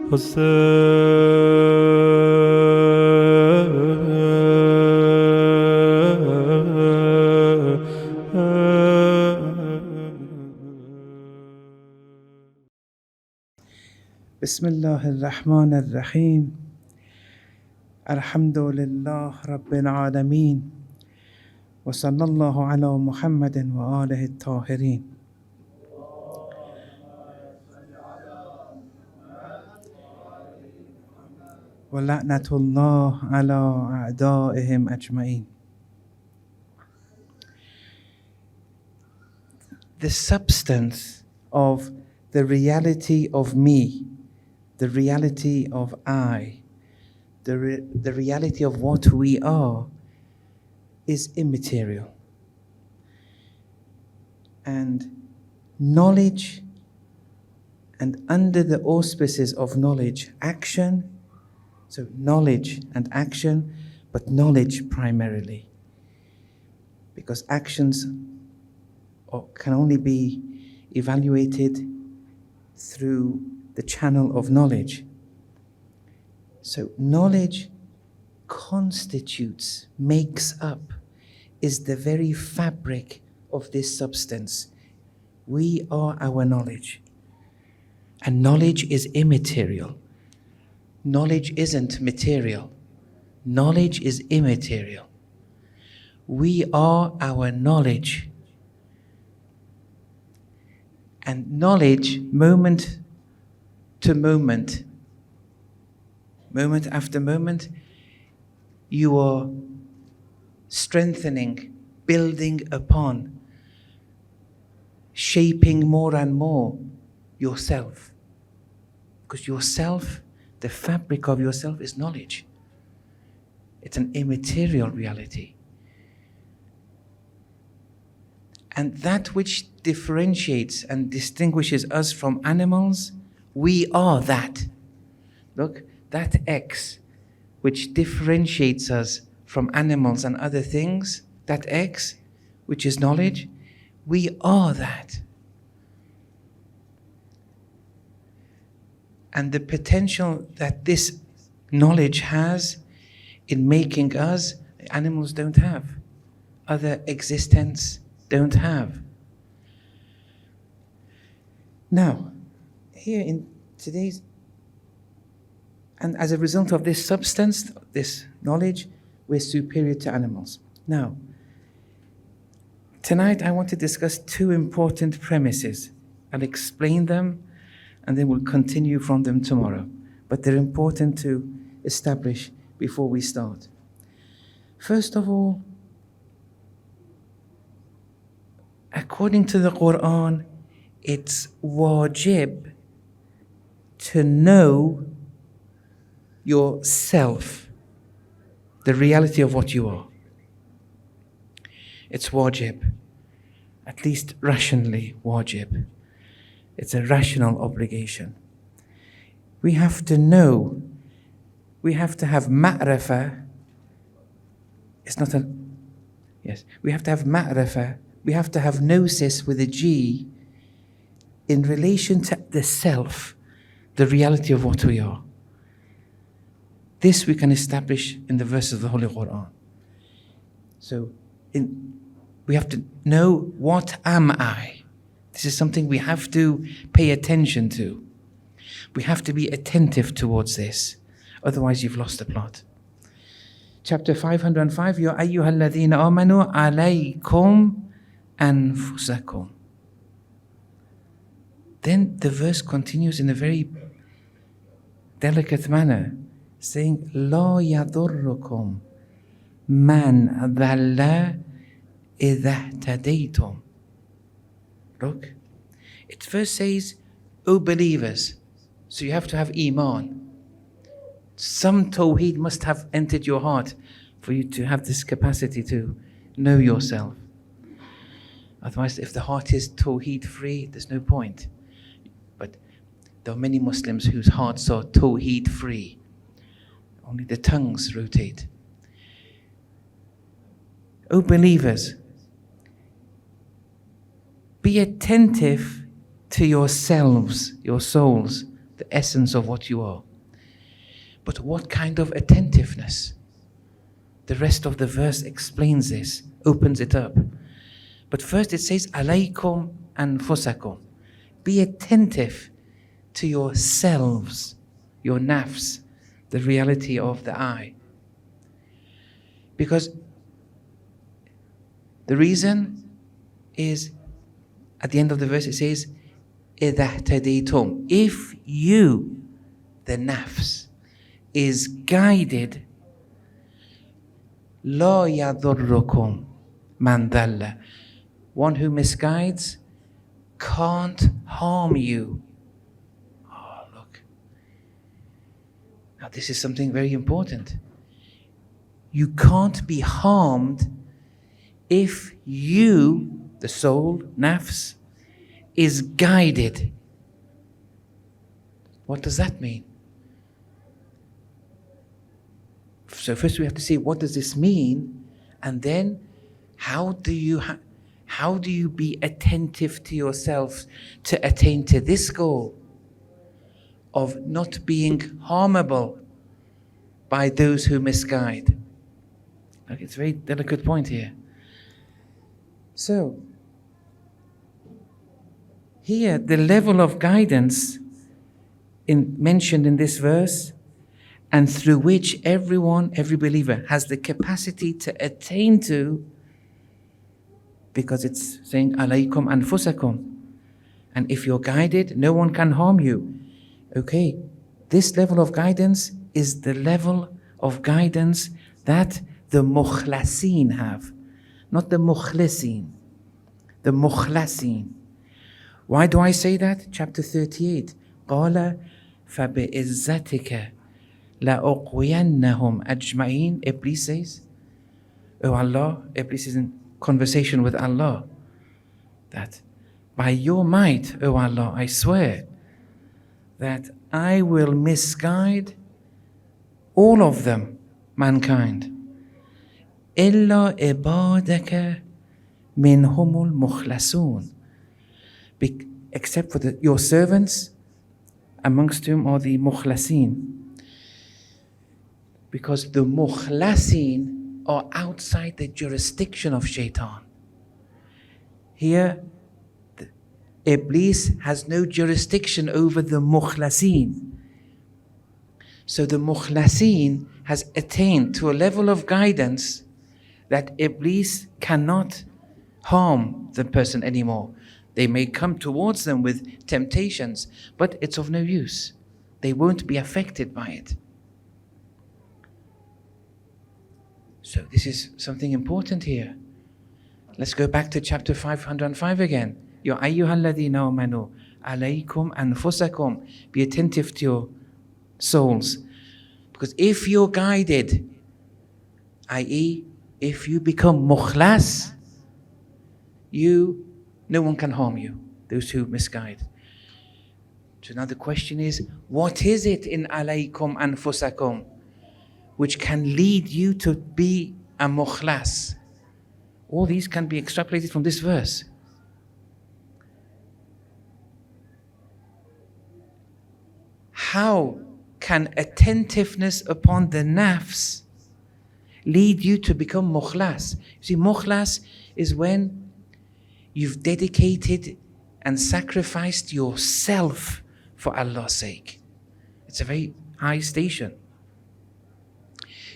Bismillah ar-Rahman ar-Rahim. Alhamdulillah Rabbil Alameen. Wa sallallahu ala Muhammadin wa alihi at-tahirin. Wa la'natullah ala a'da'ihim ajma'in. The substance of the reality of me, the reality of I, the reality of what we are is immaterial. And knowledge, and under the auspices of knowledge, action, so knowledge and action, but knowledge primarily. Because actions can only be evaluated through the channel of knowledge. So knowledge constitutes, makes up, is the very fabric of this substance. We are our knowledge. And knowledge is immaterial. Knowledge isn't material. Knowledge is immaterial. We are our knowledge. And knowledge, moment to moment, moment after moment, you are strengthening, building upon, shaping more and more yourself. Because yourself, the fabric of yourself is knowledge. It's an immaterial reality. And that which differentiates and distinguishes us from animals, we are that. Look, that X, which differentiates us from animals and other things, that X, which is knowledge, we are that. And the potential that this knowledge has in making us, animals don't have. Other existence don't have. Now, here in today's, and as a result of this substance, this knowledge, we're superior to animals. Now, tonight I want to discuss two important premises. I'll explain them and then we'll continue from them tomorrow. But they're important to establish before we start. First of all, according to the Quran, it's wajib to know yourself, the reality of what you are. It's wajib, at least rationally wajib. It's a rational obligation. We have to know, we have to have ma'rifah. It's not a, yes, we have to have ma'rifah. We have to have gnosis with a G in relation to the self, the reality of what we are. This we can establish in the verses of the Holy Quran. So we have to know, what am I? This is something we have to pay attention to. We have to be attentive towards this. Otherwise you've lost the plot. Chapter 505, Ya ayyuhalladhina amanu alaykum anfusakum. Then the verse continues in a very delicate manner, saying, La yadurrukum man dhalla idha tadaytum. Look, it first says, O believers. So you have to have Iman. Some Tawheed must have entered your heart for you to have this capacity to know yourself. Otherwise, if the heart is Tawheed free, there's no point. But there are many Muslims whose hearts are Tawheed free. Only the tongues rotate. O believers, be attentive to yourselves, your souls, the essence of what you are. But what kind of attentiveness? The rest of the verse explains this, opens it up. But first it says, alaykum anfusakum. Be attentive to yourselves, your nafs, the reality of the I. Because the reason is, at the end of the verse it says, إِذَا اهْتَدَيْتُمْ. If you, the nafs, is guided, لَا يَضُرُّكُمْ مَنْ ضَلَّ. One who misguides can't harm you. Oh, look. Now this is something very important. You can't be harmed if you, the soul, nafs, is guided. What does that mean? So first we have to see, what does this mean? And then how do you be attentive to yourself to attain to this goal of not being harmable by those who misguide? Like, it's a very delicate point here. So, here the level of guidance mentioned in this verse, and through which every believer has the capacity to attain to, because it's saying alaykum anfusakum, and if you're guided, no one can harm you. Okay, this level of guidance is the level of guidance that the mukhlasin have, not the mukhlisin, the mukhlasin. Why do I say that? Chapter 38. قَالَ فَبِإِزَّتِكَ لَأُقْوِيَنَّهُمْ أَجْمَعِينَ. Iblis says, oh Allah, Iblis is in conversation with Allah, that by your might, oh Allah, I swear that I will misguide all of them, mankind. إِلَّا إِبَادَكَ مِنْهُمُ الْمُخْلَصُونَ. Except for your servants, amongst whom are the mukhlasin. Because the mukhlasin are outside the jurisdiction of shaitan. Here, Iblis has no jurisdiction over the mukhlasin. So the mukhlasin has attained to a level of guidance that Iblis cannot harm the person anymore. They may come towards them with temptations, but it's of no use. They won't be affected by it. So this is something important here. Let's go back to chapter 505 again. Ya ayyuhalladhina amanu alaykum anfusakum. Be attentive to your souls. Because if you're guided, i.e., if you become mukhlas, no one can harm you, those who misguide. So now the question is, what is it in alaykum anfusakum which can lead you to be a mukhlas? All these can be extrapolated from this verse. How can attentiveness upon the nafs lead you to become mukhlas? You see, mukhlas is when you've dedicated and sacrificed yourself for Allah's sake. It's a very high station.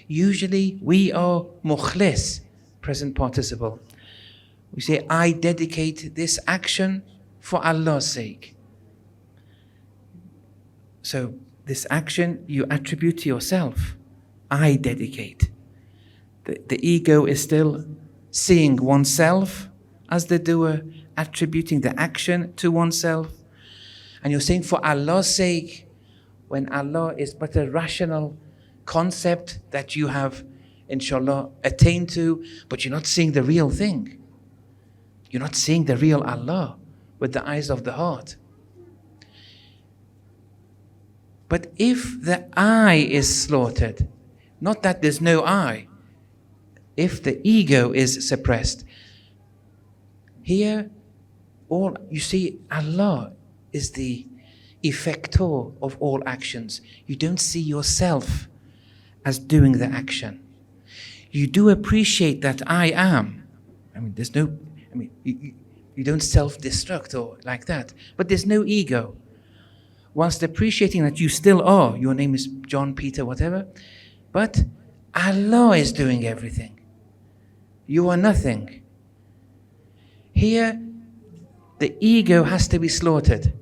Usually we are mukhlis, present participle. We say, I dedicate this action for Allah's sake. So this action you attribute to yourself. I dedicate. The ego is still seeing oneself as the doer, attributing the action to oneself. And you're saying for Allah's sake, when Allah is but a rational concept that you have, inshallah, attained to, but you're not seeing the real thing. You're not seeing the real Allah with the eyes of the heart. But if the I is slaughtered, not that there's no I, if the ego is suppressed, here, all you see, Allah is the effector of all actions. You don't see yourself as doing the action. You do appreciate that I am. You don't self-destruct or like that, but there's no ego. Whilst appreciating that you still are, your name is John, Peter, whatever, but Allah is doing everything. You are nothing. Here, the ego has to be slaughtered.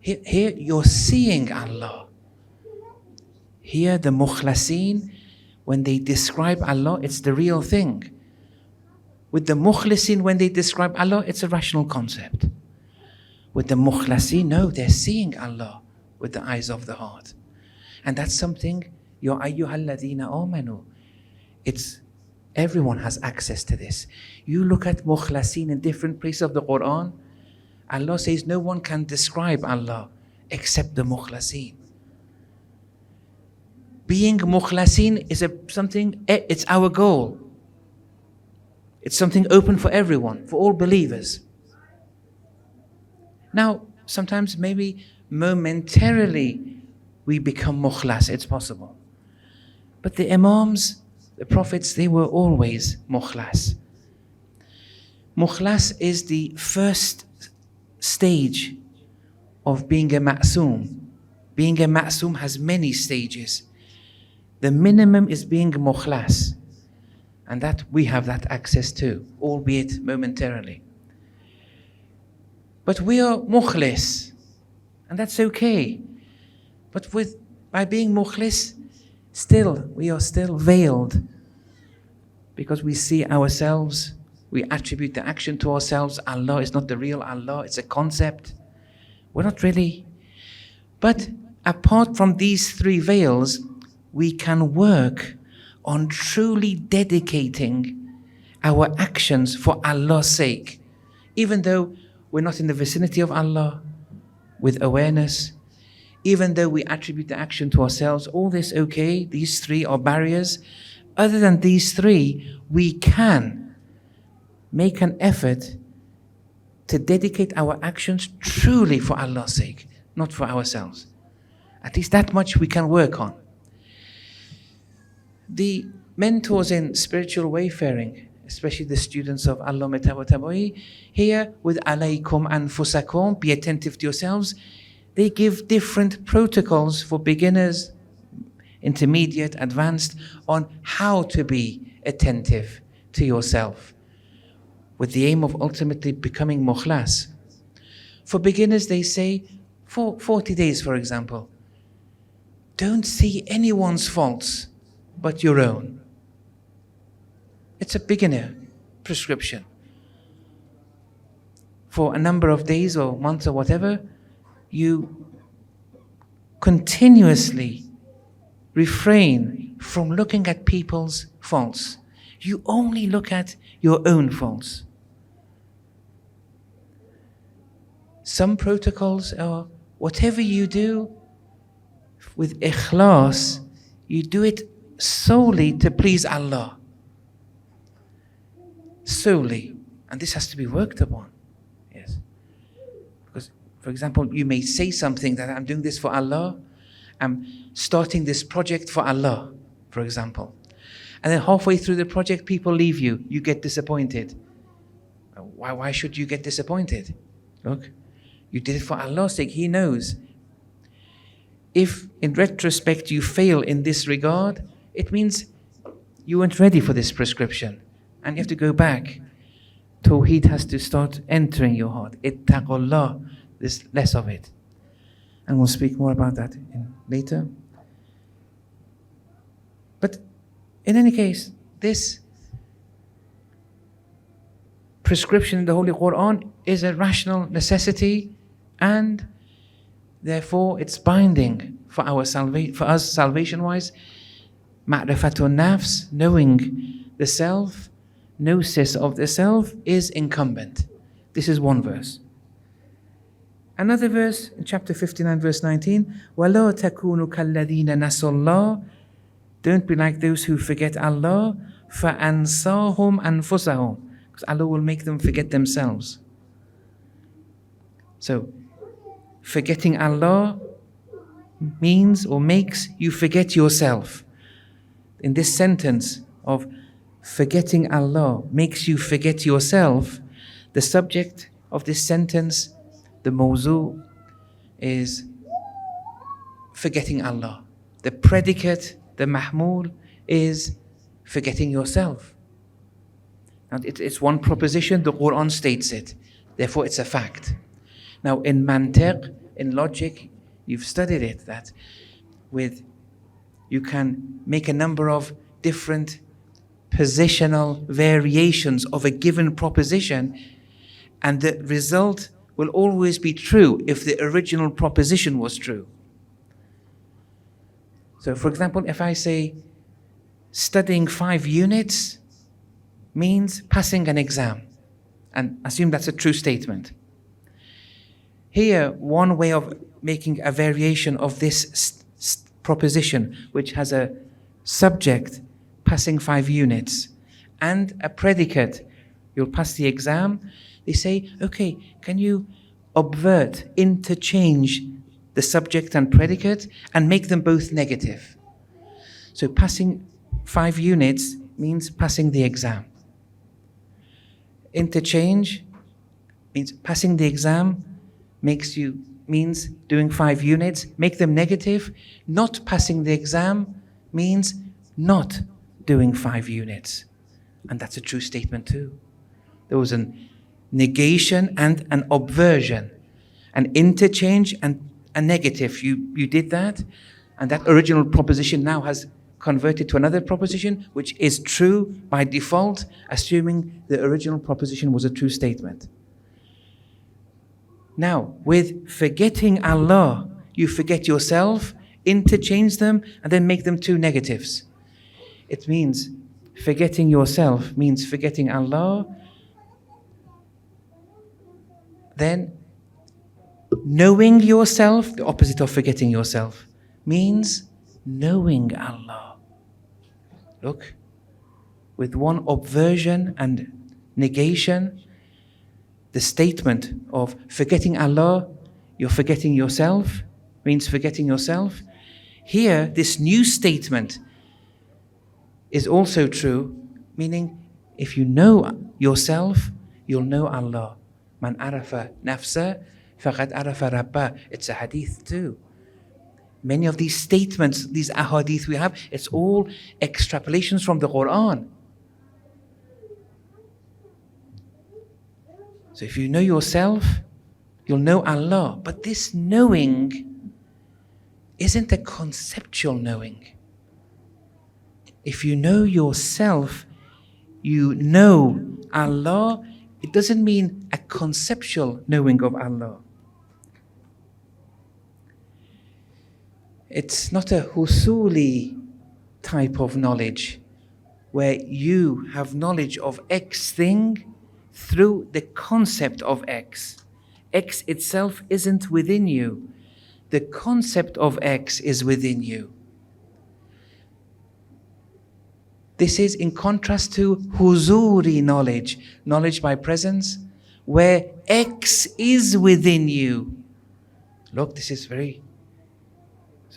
Here you're seeing Allah. Here the Mukhlasin, when they describe Allah, it's the real thing. With the Mukhlisin, when they describe Allah, it's a rational concept. With the Mukhlasin, no, they're seeing Allah with the eyes of the heart. And that's something, Ya ayyuhalladhina amanu. Everyone has access to this. You look at Mukhlasin in different places of the Quran, Allah says no one can describe Allah except the Mukhlasin. Being Mukhlasin is it's our goal. It's something open for everyone, for all believers. Now, sometimes maybe momentarily we become mukhlas, it's possible. But the Imams, the Prophets, they were always mukhlas. Mukhlas is the first stage of being a ma'soom. Being a ma'soom has many stages. The minimum is being mukhlas. And that we have that access to, albeit momentarily. But we are mukhlis, and that's okay. But by being mukhlis, we are still veiled, because we see ourselves, we attribute the action to ourselves. Allah is not the real Allah, it's a concept. We're not really. But apart from these three veils, we can work on truly dedicating our actions for Allah's sake. Even though we're not in the vicinity of Allah, with awareness, even though we attribute the action to ourselves, all this okay, these three are barriers. Other than these three, we can make an effort to dedicate our actions truly for Allah's sake, not for ourselves. At least that much we can work on. The mentors in spiritual wayfaring, especially the students of Allama Tabatabai, here with alaykum anfusakum, be attentive to yourselves, they give different protocols for beginners, intermediate, advanced, on how to be attentive to yourself, with the aim of ultimately becoming mukhlas. For beginners, they say, for 40 days, for example, don't see anyone's faults but your own. It's a beginner prescription. For a number of days or months or whatever, you continuously refrain from looking at people's faults. You only look at your own faults. Some protocols are, whatever you do with ikhlas, you do it solely to please Allah. Solely. And this has to be worked upon. Yes. Because, for example, you may say something that I'm doing this for Allah, I'm starting this project for Allah, for example. And then halfway through the project, people leave you. You get disappointed. Why should you get disappointed? Look, you did it for Allah's sake. He knows. If in retrospect you fail in this regard, it means you weren't ready for this prescription. And you have to go back. Tawheed has to start entering your heart. Ittaqullah, there's less of it. And we'll speak more about that later. But in any case, this prescription in the Holy Quran is a rational necessity, and therefore it's binding for us salvation-wise. Ma'rifatun nafs, knowing the self, gnosis of the self is incumbent. This is one verse. Another verse in chapter 59, verse 19, وَلَا تَكُونُوا كَالَّذِينَ نَسُوا اللَّهَ. Don't be like those who forget Allah, فَأَنْسَاهُمْ أَنفُسَهُمْ. Because Allah will make them forget themselves. So, forgetting Allah means or makes you forget yourself. In this sentence of forgetting Allah makes you forget yourself, the subject of this sentence, the mawzu, is forgetting Allah. The predicate, the mahmul, is forgetting yourself. Now, it's one proposition, the Quran states it, therefore it's a fact. Now, in mantiq, in logic, you've studied it, that you can make a number of different positional variations of a given proposition, and the result will always be true if the original proposition was true. So, for example, if I say studying 5 units means passing an exam, and assume that's a true statement. Here, one way of making a variation of this proposition, which has a subject, passing 5 units, and a predicate, you'll pass the exam, they say, okay, can you interchange the subject and predicate and make them both negative? So passing 5 units means passing the exam. Interchange means passing the exam means doing 5 units, make them negative. Not passing the exam means not doing 5 units. And that's a true statement too. There was a negation and an obversion, an interchange and a negative. You did that, and that original proposition now has converted to another proposition, which is true by default, assuming the original proposition was a true statement. Now, with forgetting Allah, you forget yourself, interchange them, and then make them 2 negatives. It means forgetting yourself means forgetting Allah. Then knowing yourself, the opposite of forgetting yourself, means knowing Allah. Look, with one obversion and negation, the statement of forgetting Allah, you're forgetting yourself, means forgetting yourself. Here, this new statement is also true, meaning if you know yourself, you'll know Allah. Man arafa nafsa, faqad arafa rabbah. It's a hadith too. Many of these statements, these ahadith we have, it's all extrapolations from the Quran. So if you know yourself, you'll know Allah. But this knowing isn't a conceptual knowing. If you know yourself, you know Allah, it doesn't mean a conceptual knowing of Allah. It's not a husuli type of knowledge where you have knowledge of X thing through the concept of X. X itself isn't within you. The concept of X is within you. This is in contrast to huzuri knowledge, knowledge by presence, where X is within you. Look, this is very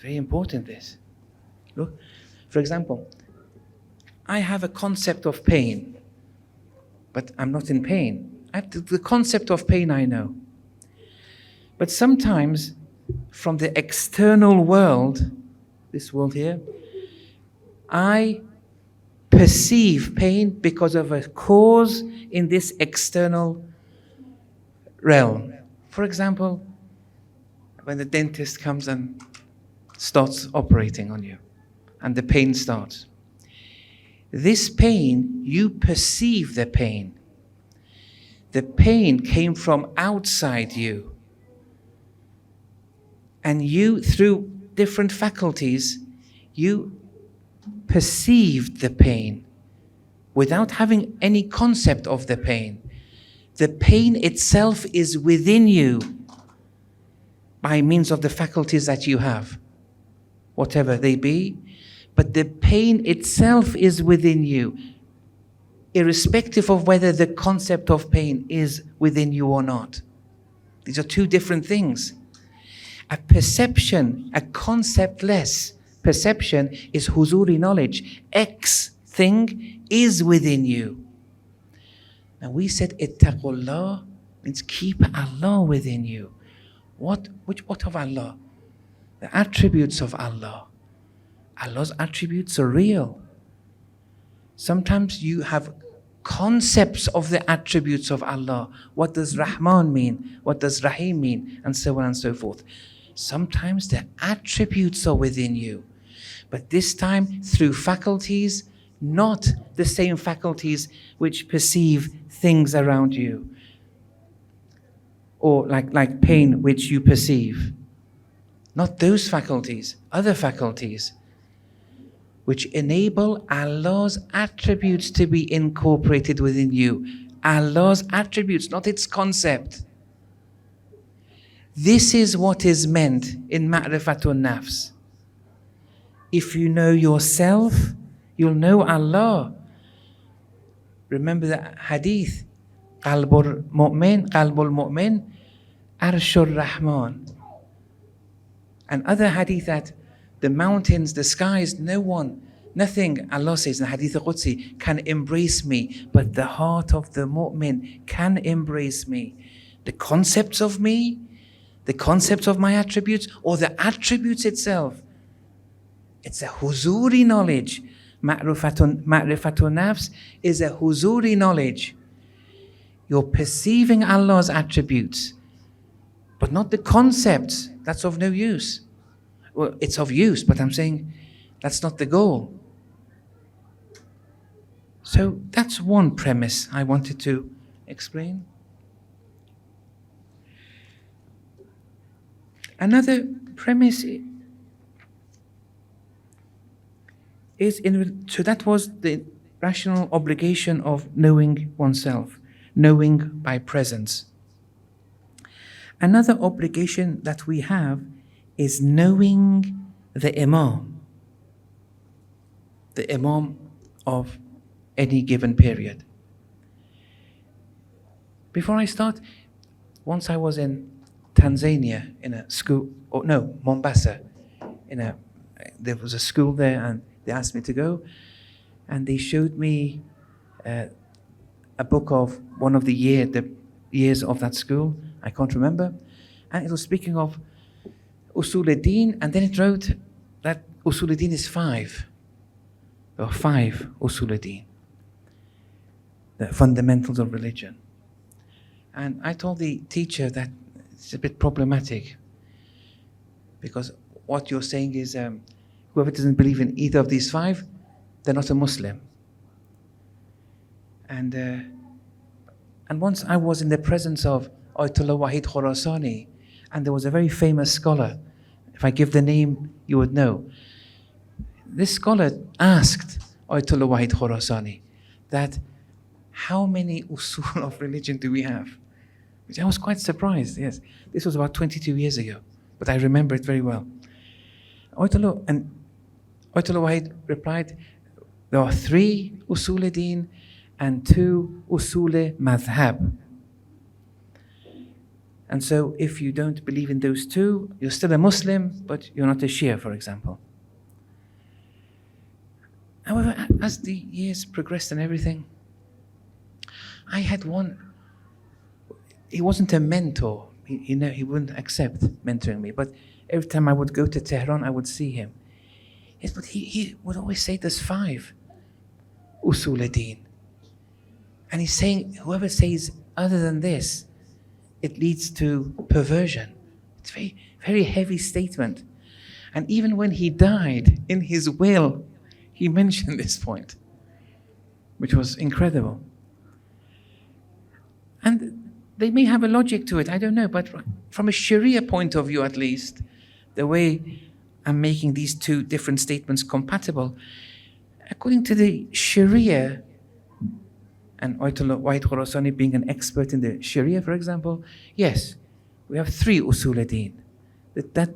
important, this. Look, for example, I have a concept of pain, but I'm not in pain. I have the concept of pain I know. But sometimes from the external world, this world here, I perceive pain because of a cause in this external realm. For example, when the dentist comes and starts operating on you, and the pain starts. This pain, you perceive the pain. The pain came from outside you. And you, through different faculties, you perceived the pain without having any concept of the pain. The pain itself is within you by means of the faculties that you have, whatever they be, but the pain itself is within you, irrespective of whether the concept of pain is within you or not. These are 2 different things. A perception, a conceptless perception is huzuri knowledge. X thing is within you. And we said ittaqullah means keep Allah within you. What of Allah? The attributes of Allah. Allah's attributes are real. Sometimes you have concepts of the attributes of Allah. What does Rahman mean? What does Rahim mean? And so on and so forth. Sometimes the attributes are within you. But this time through faculties, not the same faculties which perceive things around you. Or like pain which you perceive. Not those faculties, other faculties which enable Allah's attributes to be incorporated within you. Allah's attributes, not its concept. This is what is meant in Ma'rifatun Nafs. If you know yourself, you'll know Allah. Remember the hadith, Qalbul Mu'min, Arshur Rahman. And other hadith that the mountains, the skies, nothing, Allah says in the Hadith al-Qudsi, can embrace me, but the heart of the mu'min can embrace me. The concepts of me, the concepts of my attributes, or the attributes itself. It's a huzuri knowledge. Ma'rifatun nafs is a huzuri knowledge. You're perceiving Allah's attributes, but not the concepts. That's of no use. Well, it's of use, but I'm saying that's not the goal. So that's one premise I wanted to explain. Another premise is so that was the rational obligation of knowing oneself, knowing by presence. Another obligation that we have is knowing the Imam of any given period. Before I start, once I was in Tanzania in a school, Mombasa, there was a school there and they asked me to go, and they showed me a book of one of the years of that school, I can't remember, and it was speaking of Usul al-Din, and then it wrote that Usul al-Din is 5. There are 5 Usul al-Din, the fundamentals of religion. And I told the teacher that it's a bit problematic, because what you're saying is whoever doesn't believe in either of these 5, they're not a Muslim. And once I was in the presence of Ayatollah Wahid Khurasani, and there was a very famous scholar. If I give the name, you would know. This scholar asked Ayatollah Wahid Khurasani that how many usul of religion do we have? Which I was quite surprised, yes. This was about 22 years ago, but I remember it very well. Ayatollah Wahid replied, there are 3 usul din and 2 usul madhab. And so if you don't believe in those 2, you're still a Muslim, but you're not a Shia, for example. However, as the years progressed and everything, I had one. He wasn't a mentor. He wouldn't accept mentoring me. But every time I would go to Tehran, I would see him. Yes, but he would always say there's 5 usul al-din. And he's saying, whoever says other than this, it leads to perversion. It's a very, very heavy statement. And even when he died, in his will, he mentioned this point, which was incredible. And they may have a logic to it, I don't know, but from a Sharia point of view at least, the way I'm making these 2 different statements compatible, according to the Sharia, and Ayatollah Wahid Khurasani being an expert in the Sharia, for example, yes, we have 3 usul al-din.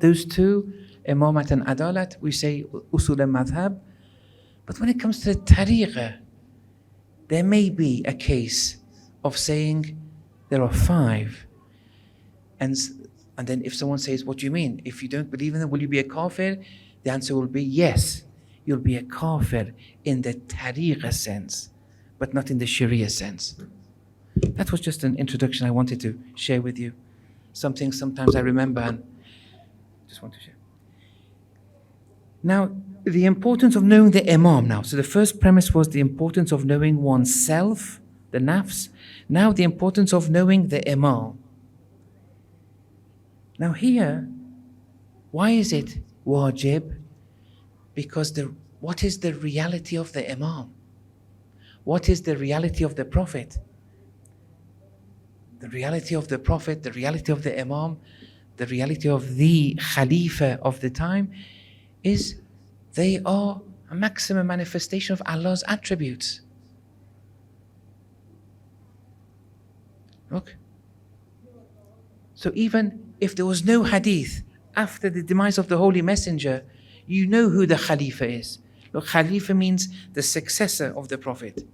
Those 2, imamat and adalat, we say usul al-madhab. But when it comes to the tariqah, there may be a case of saying there are 5. And And then if someone says, what do you mean? If you don't believe in them, will you be a kafir? The answer will be yes. You'll be a kafir in the tariqah sense, but not in the sharia sense. That was just an introduction I wanted to share with you. Something sometimes I remember and just want to share. Now, the importance of knowing the Imam now. So the first premise was the importance of knowing oneself, the nafs. Now the importance of knowing the Imam. Now here, why is it wajib? Because what is the reality of the Imam? What is the reality of the Prophet? The reality of the Prophet, the reality of the Imam, the reality of the Khalifa of the time is they are a maximum manifestation of Allah's attributes. Look. So even if there was no hadith after the demise of the Holy Messenger, you know who the Khalifa is. Look, Khalifa means the successor of the Prophet.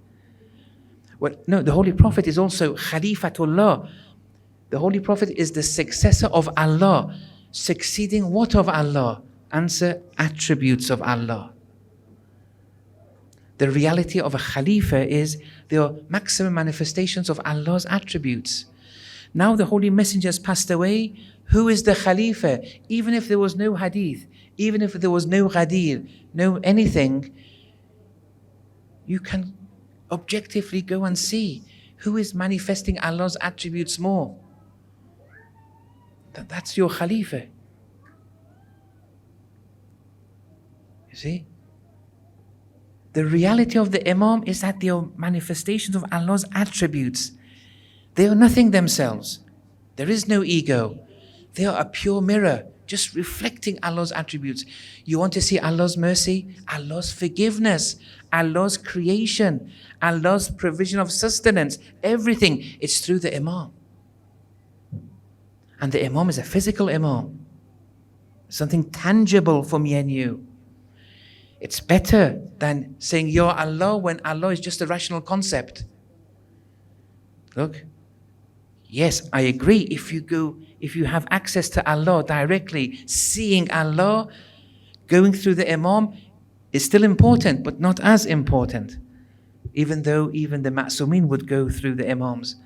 Well, no, the Holy Prophet is also Khalifatullah. The Holy Prophet is the successor of Allah. Succeeding what of Allah? Answer, attributes of Allah. The reality of a Khalifa is they are maximum manifestations of Allah's attributes. Now the Holy Messenger has passed away. Who is the Khalifa? Even if there was no hadith, even if there was no ghadir, no anything, you can objectively go and see who is manifesting Allah's attributes more. That's your Khalifa. You see? The reality of the Imam is that they are manifestations of Allah's attributes. They are nothing themselves. There is no ego. They are a pure mirror, just reflecting Allah's attributes. You want to see Allah's mercy, Allah's forgiveness, Allah's creation, Allah's provision of sustenance, everything. It's through the Imam. And the Imam is a physical Imam. Something tangible for me and you. It's better than saying, Ya Allah, when Allah is just a rational concept. Look, yes, I agree. If you have access to Allah directly, seeing Allah, going through the Imam is still important, but not as important. Even though even the Ma'sumin would go through the Imams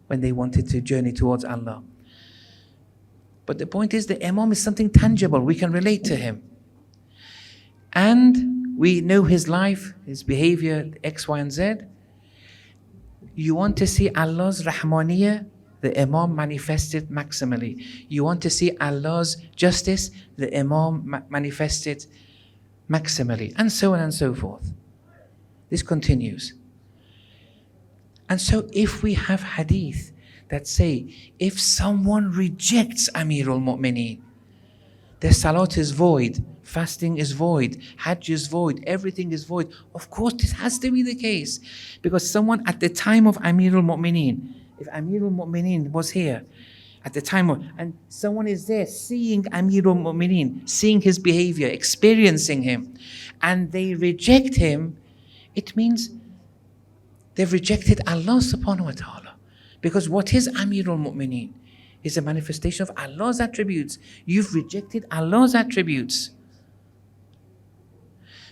when they wanted to journey towards Allah. But the point is, the Imam is something tangible. We can relate to him. And we know his life, his behavior, X, Y, and Z. You want to see Allah's Rahmaniyah, the Imam manifested maximally. You want to see Allah's justice, the Imam manifested maximally. And so on and so forth. This continues. And so if we have hadith that say, if someone rejects Amirul Mu'mineen, their salat is void, fasting is void, hajj is void, everything is void. Of course, this has to be the case. Because someone at the time of Amirul Mu'mineen, if Amirul Mu'mineen was here, at the time of, and someone is there seeing Amirul Mu'mineen, seeing his behavior, experiencing him, and they reject him, it means they've rejected Allah subhanahu wa ta'ala. Because what is Amirul Mu'mineen? Is a manifestation of Allah's attributes. You've rejected Allah's attributes.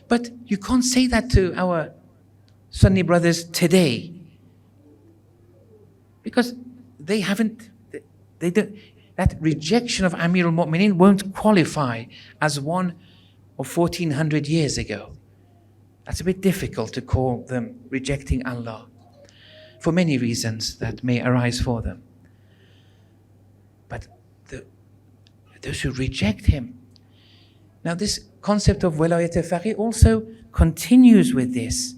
But you can't say that to our Sunni brothers today. Because they don't, that rejection of Amirul Mu'mineen won't qualify as one of 1400 years ago. That's a bit difficult to call them rejecting Allah for many reasons that may arise for them. But those who reject him. Now this concept of Walayat al-Faqih also continues with this.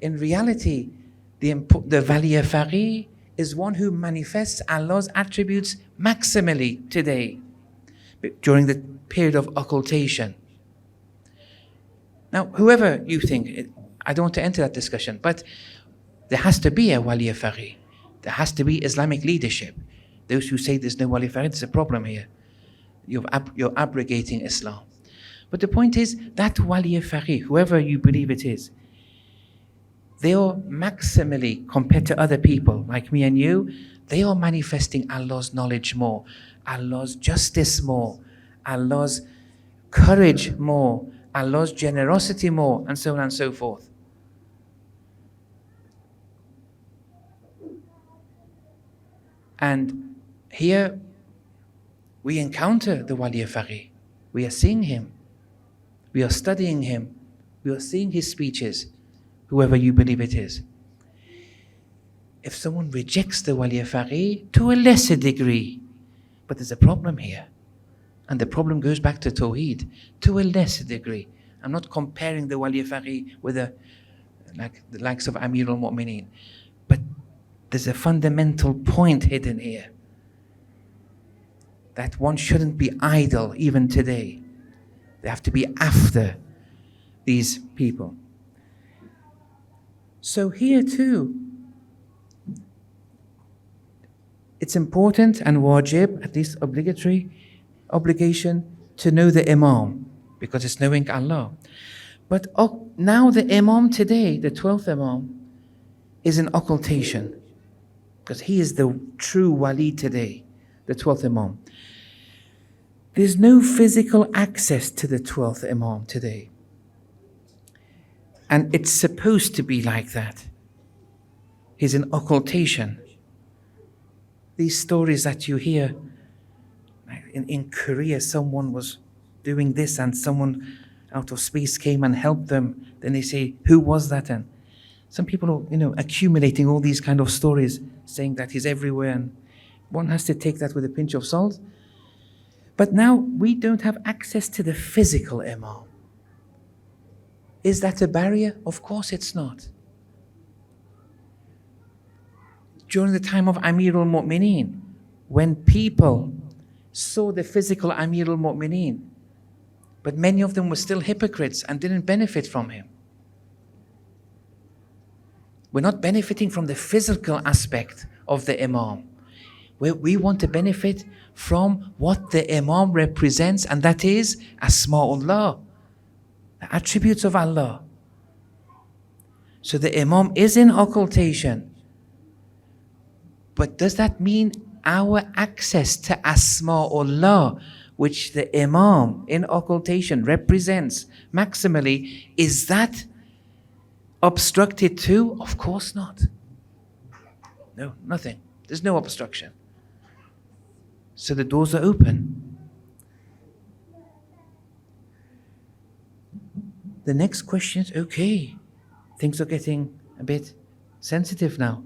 In reality, the Wali al-Faqih is one who manifests Allah's attributes maximally today, during the period of occultation. Now, whoever you think, I don't want to enter that discussion, but there has to be a Wali al-Faqih. There has to be Islamic leadership. Those who say there's no Wali al-Faqih, there's a problem here. You're abrogating Islam. But the point is, that Wali al-Faqih, whoever you believe it is, they are maximally, compared to other people like me and you, they are manifesting Allah's knowledge more, Allah's justice more, Allah's courage more, Allah's generosity more, and so on and so forth. And here we encounter the Wali Faqih. We are seeing him. We are studying him. We are seeing his speeches, whoever you believe it is. If someone rejects the Wali Faqih to a lesser degree, but there's a problem here. And the problem goes back to Tawheed, to a lesser degree. I'm not comparing the Wali Faqih with the likes of Amir al-Mu'mineen. But there's a fundamental point hidden here. That one shouldn't be idle even today. They have to be after these people. So here too, it's important and wajib, at least obligatory, obligation to know the Imam, because it's knowing Allah. But now the Imam today, the 12th Imam, is an occultation, because he is the true Wali today, the 12th Imam. There's no physical access to the 12th Imam today. And it's supposed to be like that. He's an occultation. These stories that you hear, in Korea, someone was doing this and someone out of space came and helped them. Then they say, who was that? And some people are, accumulating all these kind of stories, saying that he's everywhere. And one has to take that with a pinch of salt. But now we don't have access to the physical Imam. Is that a barrier? Of course it's not. During the time of Amir al-Mu'mineen, when people saw the physical Amir al-Mu'mineen, but many of them were still hypocrites and didn't benefit from him. We're not benefiting from the physical aspect of the Imam. We want to benefit from what the Imam represents, and that is Asma'ullah, the attributes of Allah. So the Imam is in occultation. But does that mean our access to Asma'ullah, which the Imam in occultation represents maximally, is that obstructed too? Of course not. No, nothing. There's no obstruction. So the doors are open. The next question is, okay, things are getting a bit sensitive now.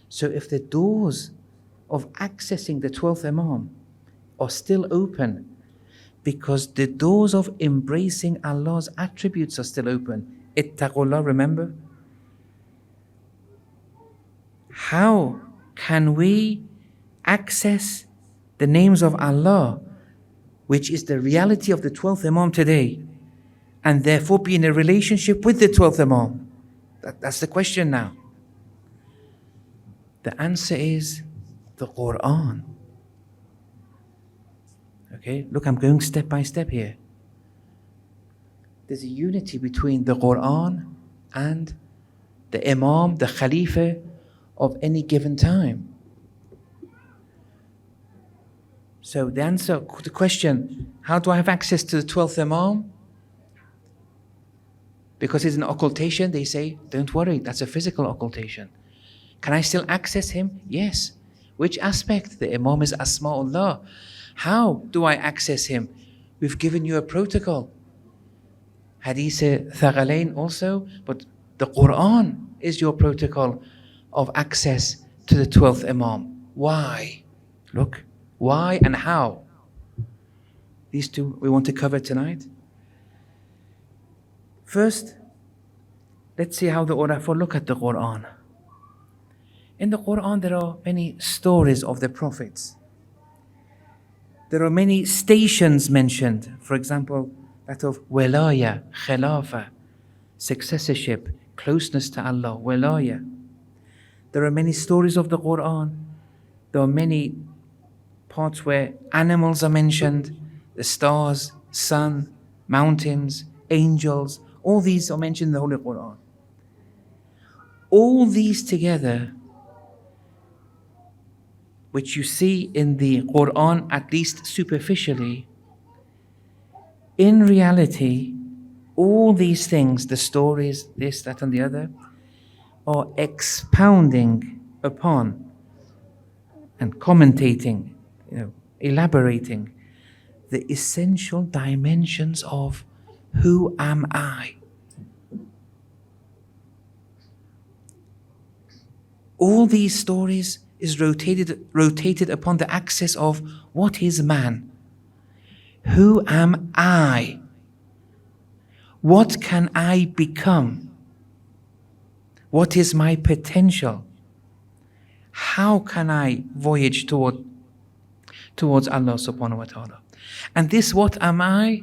So if the doors of accessing the 12th Imam are still open, because the doors of embracing Allah's attributes are still open. Ittaqullah, remember? How can we access the names of Allah, which is the reality of the 12th Imam today, and therefore be in a relationship with the 12th Imam? That's the question now. The answer is the Quran. Okay, look, I'm going step by step here. There's a unity between the Quran and the Imam, the Khalifa of any given time. So the answer to the question, how do I have access to the 12th Imam? Because it's an occultation, they say, don't worry, that's a physical occultation. Can I still access him? Yes. Which aspect? The Imam is Asma'ullah. How do I access him? We've given you a protocol. Hadith Thaqalain also, but the Quran is your protocol of access to the 12th Imam. Why? Look, why and how? These two we want to cover tonight. First, let's see how the Urdu look at the Quran. In the Quran, there are many stories of the prophets. There are many stations mentioned. For example, that of Wilaya, Khilafa, successorship, closeness to Allah, Wilaya. There are many stories of the Quran. There are many parts where animals are mentioned, the stars, sun, mountains, angels. All these are mentioned in the Holy Quran. All these together, which you see in the Quran, at least superficially, in reality, all these things, the stories, this, that, and the other, are expounding upon and commentating, elaborating the essential dimensions of who am I? All these stories is rotated upon the axis of what is man? Who am I? What can I become? What is my potential? How can I voyage towards Allah subhanahu wa ta'ala? And this what am I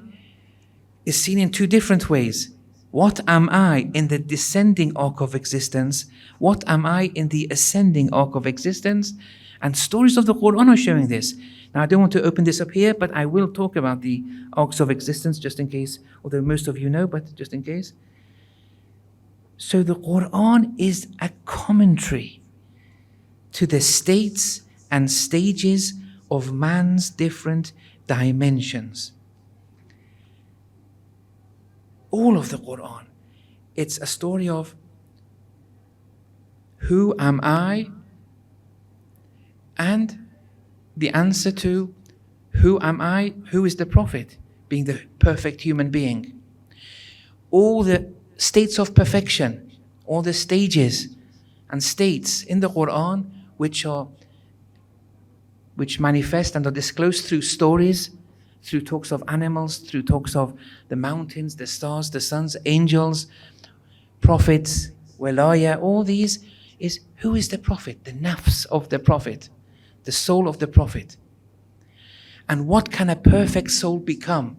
is seen in two different ways. What am I in the descending arc of existence? What am I in the ascending arc of existence? And stories of the Quran are showing this. Now I don't want to open this up here, but I will talk about the arcs of existence just in case, although most of you know, but just in case. So the Quran is a commentary to the states and stages of man's different dimensions. All of the Quran, it's a story of who am I, and the answer to who am I, who is the Prophet, being the perfect human being. All the states of perfection, all the stages and states in the Quran which manifest and are disclosed through stories, through talks of animals, through talks of the mountains, the stars, the suns, angels, prophets, walaya, all these is who is the Prophet, the nafs of the Prophet, the soul of the Prophet. And what can a perfect soul become?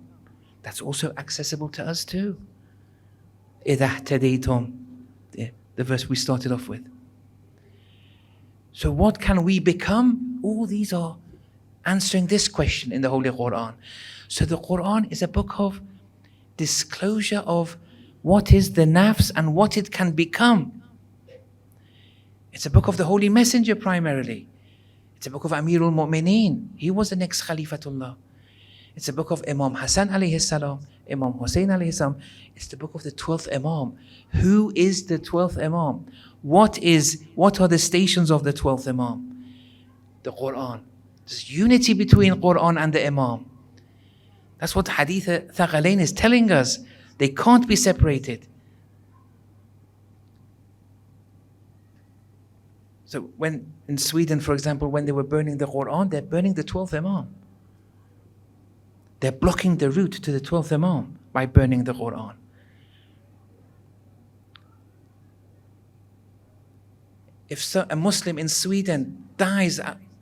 That's also accessible to us too. إِذَا اهْتَدَيْتُمْ, the verse we started off with. So what can we become? All these are answering this question in the Holy Quran. So the Quran is a book of disclosure of what is the nafs and what it can become. It's a book of the Holy Messenger primarily. It's a book of Amirul Mu'mineen. He was the next Khalifatullah. It's a book of Imam Hassan alayhi salam, Imam Hussain alayhi salam. It's the book of the 12th Imam. Who is the 12th Imam? What are the stations of the 12th Imam? The Quran. There's unity between Quran and the Imam. That's what Hadith Thaqalain is telling us. They can't be separated. So when in Sweden, for example, when they were burning the Quran, they're burning the 12th Imam. They're blocking the route to the 12th Imam by burning the Quran. If a Muslim in Sweden dies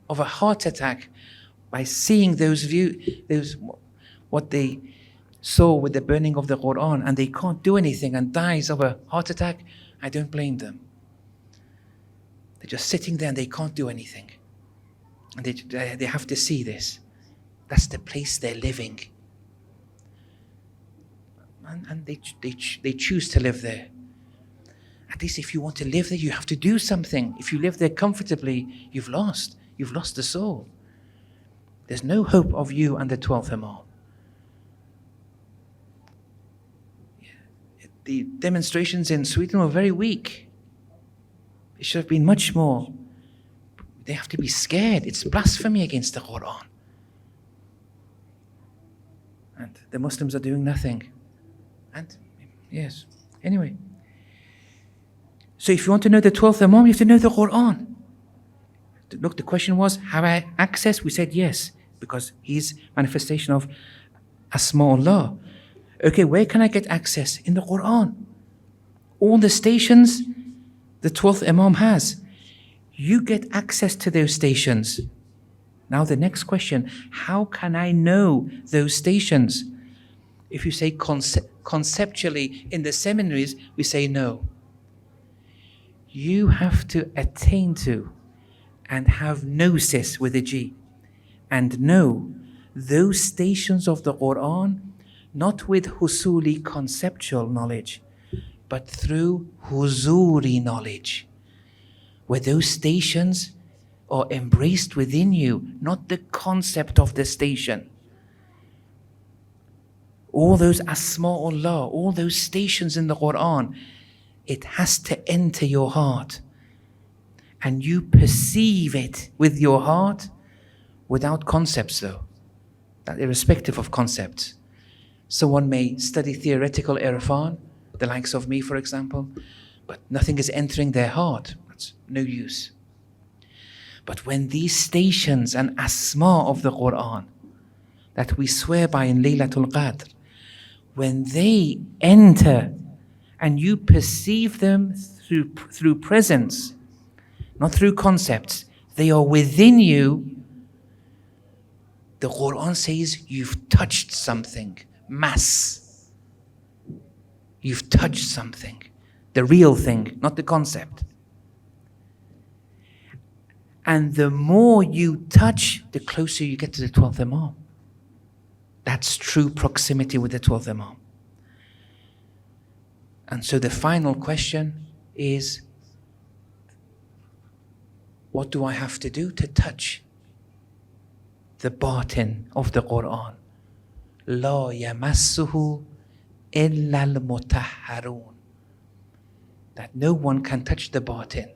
of a heart attack by seeing what they saw with the burning of the Quran, and they can't do anything and dies of a heart attack, I don't blame them. They're just sitting there and they can't do anything. And they have to see this. That's the place they're living. And they choose to live there. At least if you want to live there, you have to do something. If you live there comfortably, you've lost. You've lost the soul. There's no hope of you and the 12th Imam. The demonstrations in Sweden were very weak. It should have been much more. They have to be scared. It's blasphemy against the Quran. And the Muslims are doing nothing. And yes, anyway. So if you want to know the 12th Imam, you have to know the Quran. Look, the question was, have I access? We said yes, because he's manifestation of Asma'ullah. Okay, where can I get access? In the Quran. All the stations the 12th Imam has. You get access to those stations. Now the next question, how can I know those stations? If you say conceptually in the seminaries, we say no. You have to attain to and have gnosis with a G and know those stations of the Quran, not with husuli conceptual knowledge. but through huzuri knowledge, where those stations are embraced within you, not the concept of the station. All those asma'ullah, all those stations in the Quran, it has to enter your heart. And you perceive it with your heart without concepts though, that irrespective of concepts. Someone may study theoretical irfan, the likes of me for example, but nothing is entering their heart. That's no use. But when these stations and asma of the Quran that we swear by in Laylatul Qadr, when they enter and you perceive them through presence, not through concepts, they are within you, the Quran says you've touched something, mass. You've touched something, the real thing, not the concept. And the more you touch, the closer you get to the 12th Imam. That's true proximity with the 12th Imam. And so the final question is, what do I have to do to touch the batin of the Quran? La yamassuhu illa al-mutahharun. That no one can touch the batin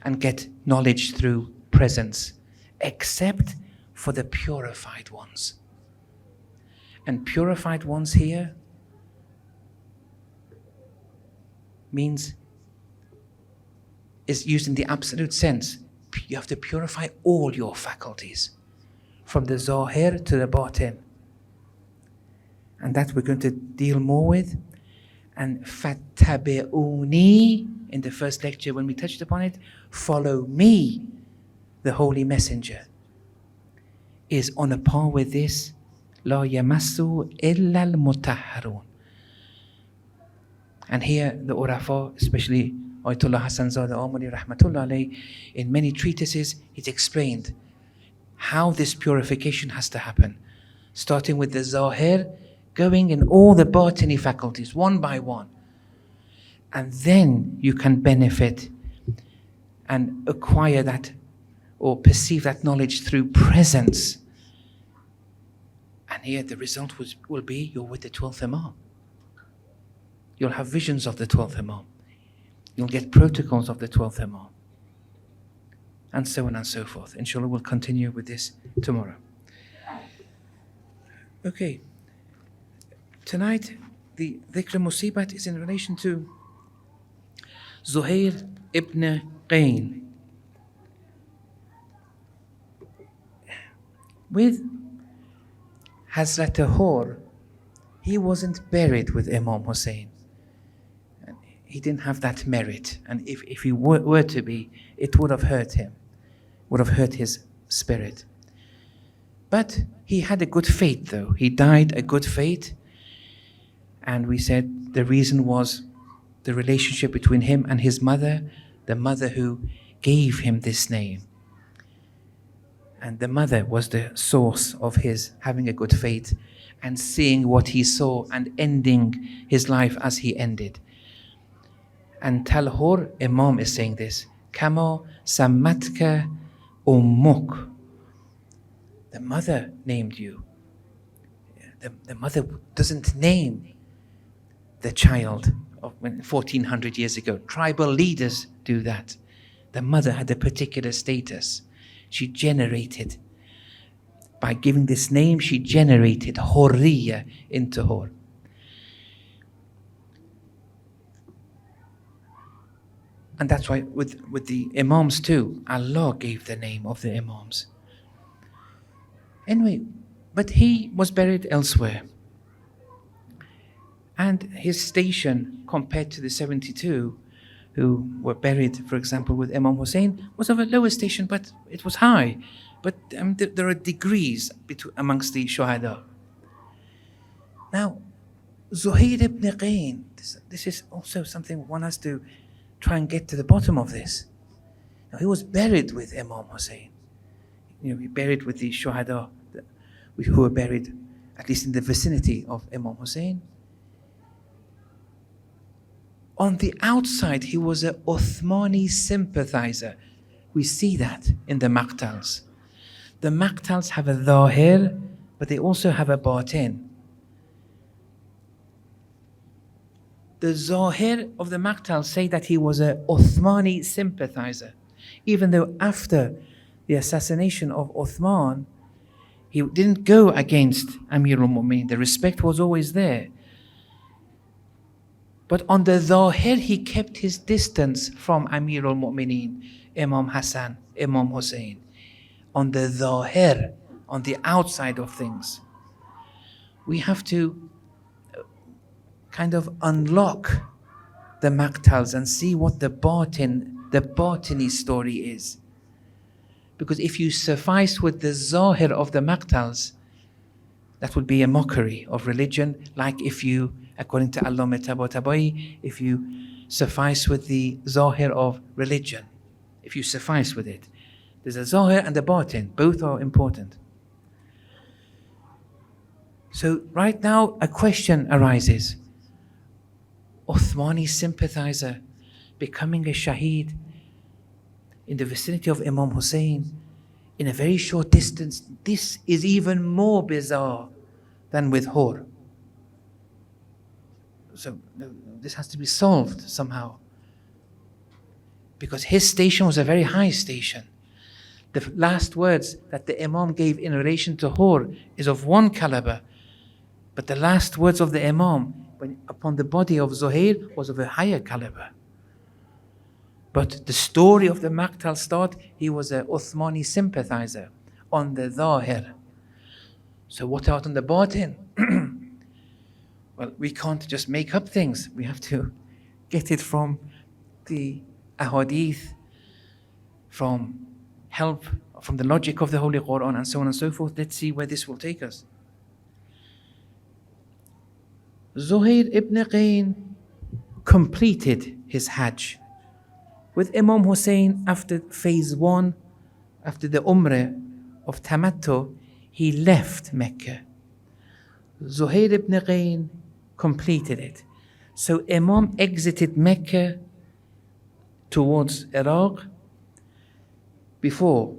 and get knowledge through presence except for the purified ones. And purified ones here means, is used in the absolute sense. You have to purify all your faculties, from the Zohair to the batin. And that we're going to deal more with. And fattabi'uni, in the first lecture when we touched upon it, follow me, the Holy Messenger, is on a par with this. La yamassu illa al-mutahharun. And here the Urafa, especially Ayatollah Hassan Zada Amali Rahmatullah alayhi, in many treatises, he's explained how this purification has to happen. Starting with the Zahir, going in all the batini faculties, one by one. And then you can benefit and acquire that or perceive that knowledge through presence. And here the result will be you're with the 12th Imam. You'll have visions of the 12th Imam. You'll get protocols of the 12th Imam. And so on and so forth. Inshallah, we'll continue with this tomorrow. Okay. Tonight, the dhikr Musibah is in relation to Zohair ibn Qayn. With Hazrat Hur, he wasn't buried with Imam Hussain. He didn't have that merit. And if he were to be, it would have hurt him, would have hurt his spirit. But he had a good fate though. He died a good fate. And we said the reason was the relationship between him and his mother, the mother who gave him this name. And the mother was the source of his having a good fate and seeing what he saw and ending his life as he ended. And Talhur, Imam is saying this, Kama Sammatka Ummuk. The mother named you. The mother doesn't name the child of 1400 years ago. Tribal leaders do that. The mother had a particular status. She generated, by giving this name, she generated Hurriya into Hur. And that's why with the Imams too, Allah gave the name of the Imams. Anyway, but he was buried elsewhere. And his station, compared to the 72 who were buried, for example, with Imam Hussain, was of a lower station, but it was high. But there are degrees amongst the Shuhada. Now, Zohair ibn Qayn, this is also something one has to try and get to the bottom of this. Now, he was buried with Imam Hussain. He buried with the Shuhada who were buried, at least in the vicinity of Imam Hussain. On the outside, he was an Uthmani sympathizer. We see that in the Maqtals. The Maqtals have a Zohair, but they also have a Batin. The Zohair of the Maqtals say that he was an Uthmani sympathizer, even though after the assassination of Uthman, he didn't go against Amir al-Mu'mineen. The respect was always there. But on the Zohair, he kept his distance from Amir al-Mu'mineen, Imam Hassan, Imam Hussain. On the Zohair, on the outside of things. We have to kind of unlock the Maqtals and see what the Batini story is. Because if you suffice with the Zahir of the Maqtals, that would be a mockery of religion, like if you, according to Allama Tabatabai, if you suffice with the Zahir of religion, if you suffice with it. There's a Zahir and a Batin, both are important. So right now a question arises. Uthmani sympathizer becoming a Shaheed in the vicinity of Imam Hussain in a very short distance. This is even more bizarre than with Hur. So this has to be solved somehow. Because his station was a very high station. The last words that the Imam gave in relation to Hur is of one caliber. But the last words of the Imam upon the body of Zohair was of a higher caliber. But the story of the Maqtal start, he was a Uthmani sympathizer on the Zahir. So what about on the Batin? Well, we can't just make up things. We have to get it from the ahadith, from help, from the logic of the Holy Quran, and so on and so forth. Let's see where this will take us. Zohair ibn Qayn completed his Hajj with Imam Hussain after phase 1, after the Umrah of Tamattu. He left Mecca. Zohair ibn Qayn completed it. So Imam exited Mecca towards Iraq before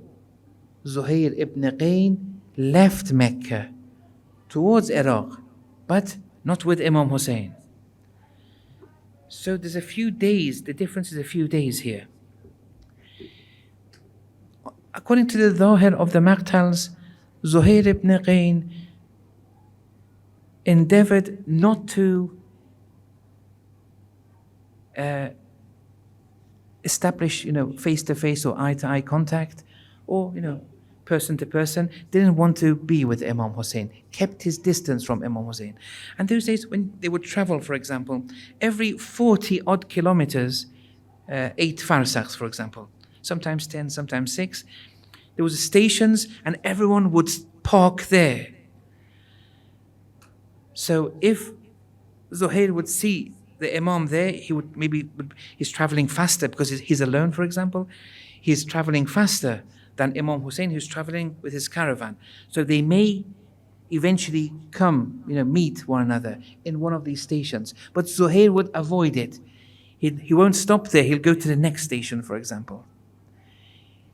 Zohair ibn Qayn left Mecca towards Iraq, but not with Imam Hussain. So there's a few days, the difference is a few days here. According to the Zahir of the Maqtals, Zohair ibn Qayn endeavored not to establish, face-to-face or eye-to-eye contact, or, person-to-person, didn't want to be with Imam Hussain, kept his distance from Imam Hussain. And those days when they would travel, for example, every 40 odd kilometers, 8 farsakhs, for example, sometimes 10, sometimes 6, there was stations and everyone would park there. So if Zohair would see the Imam there, he's traveling faster because he's alone, for example. He's traveling faster than Imam Hussain, who's traveling with his caravan. So they may eventually come, meet one another in one of these stations. But Zohair would avoid it. He won't stop there. He'll go to the next station, for example.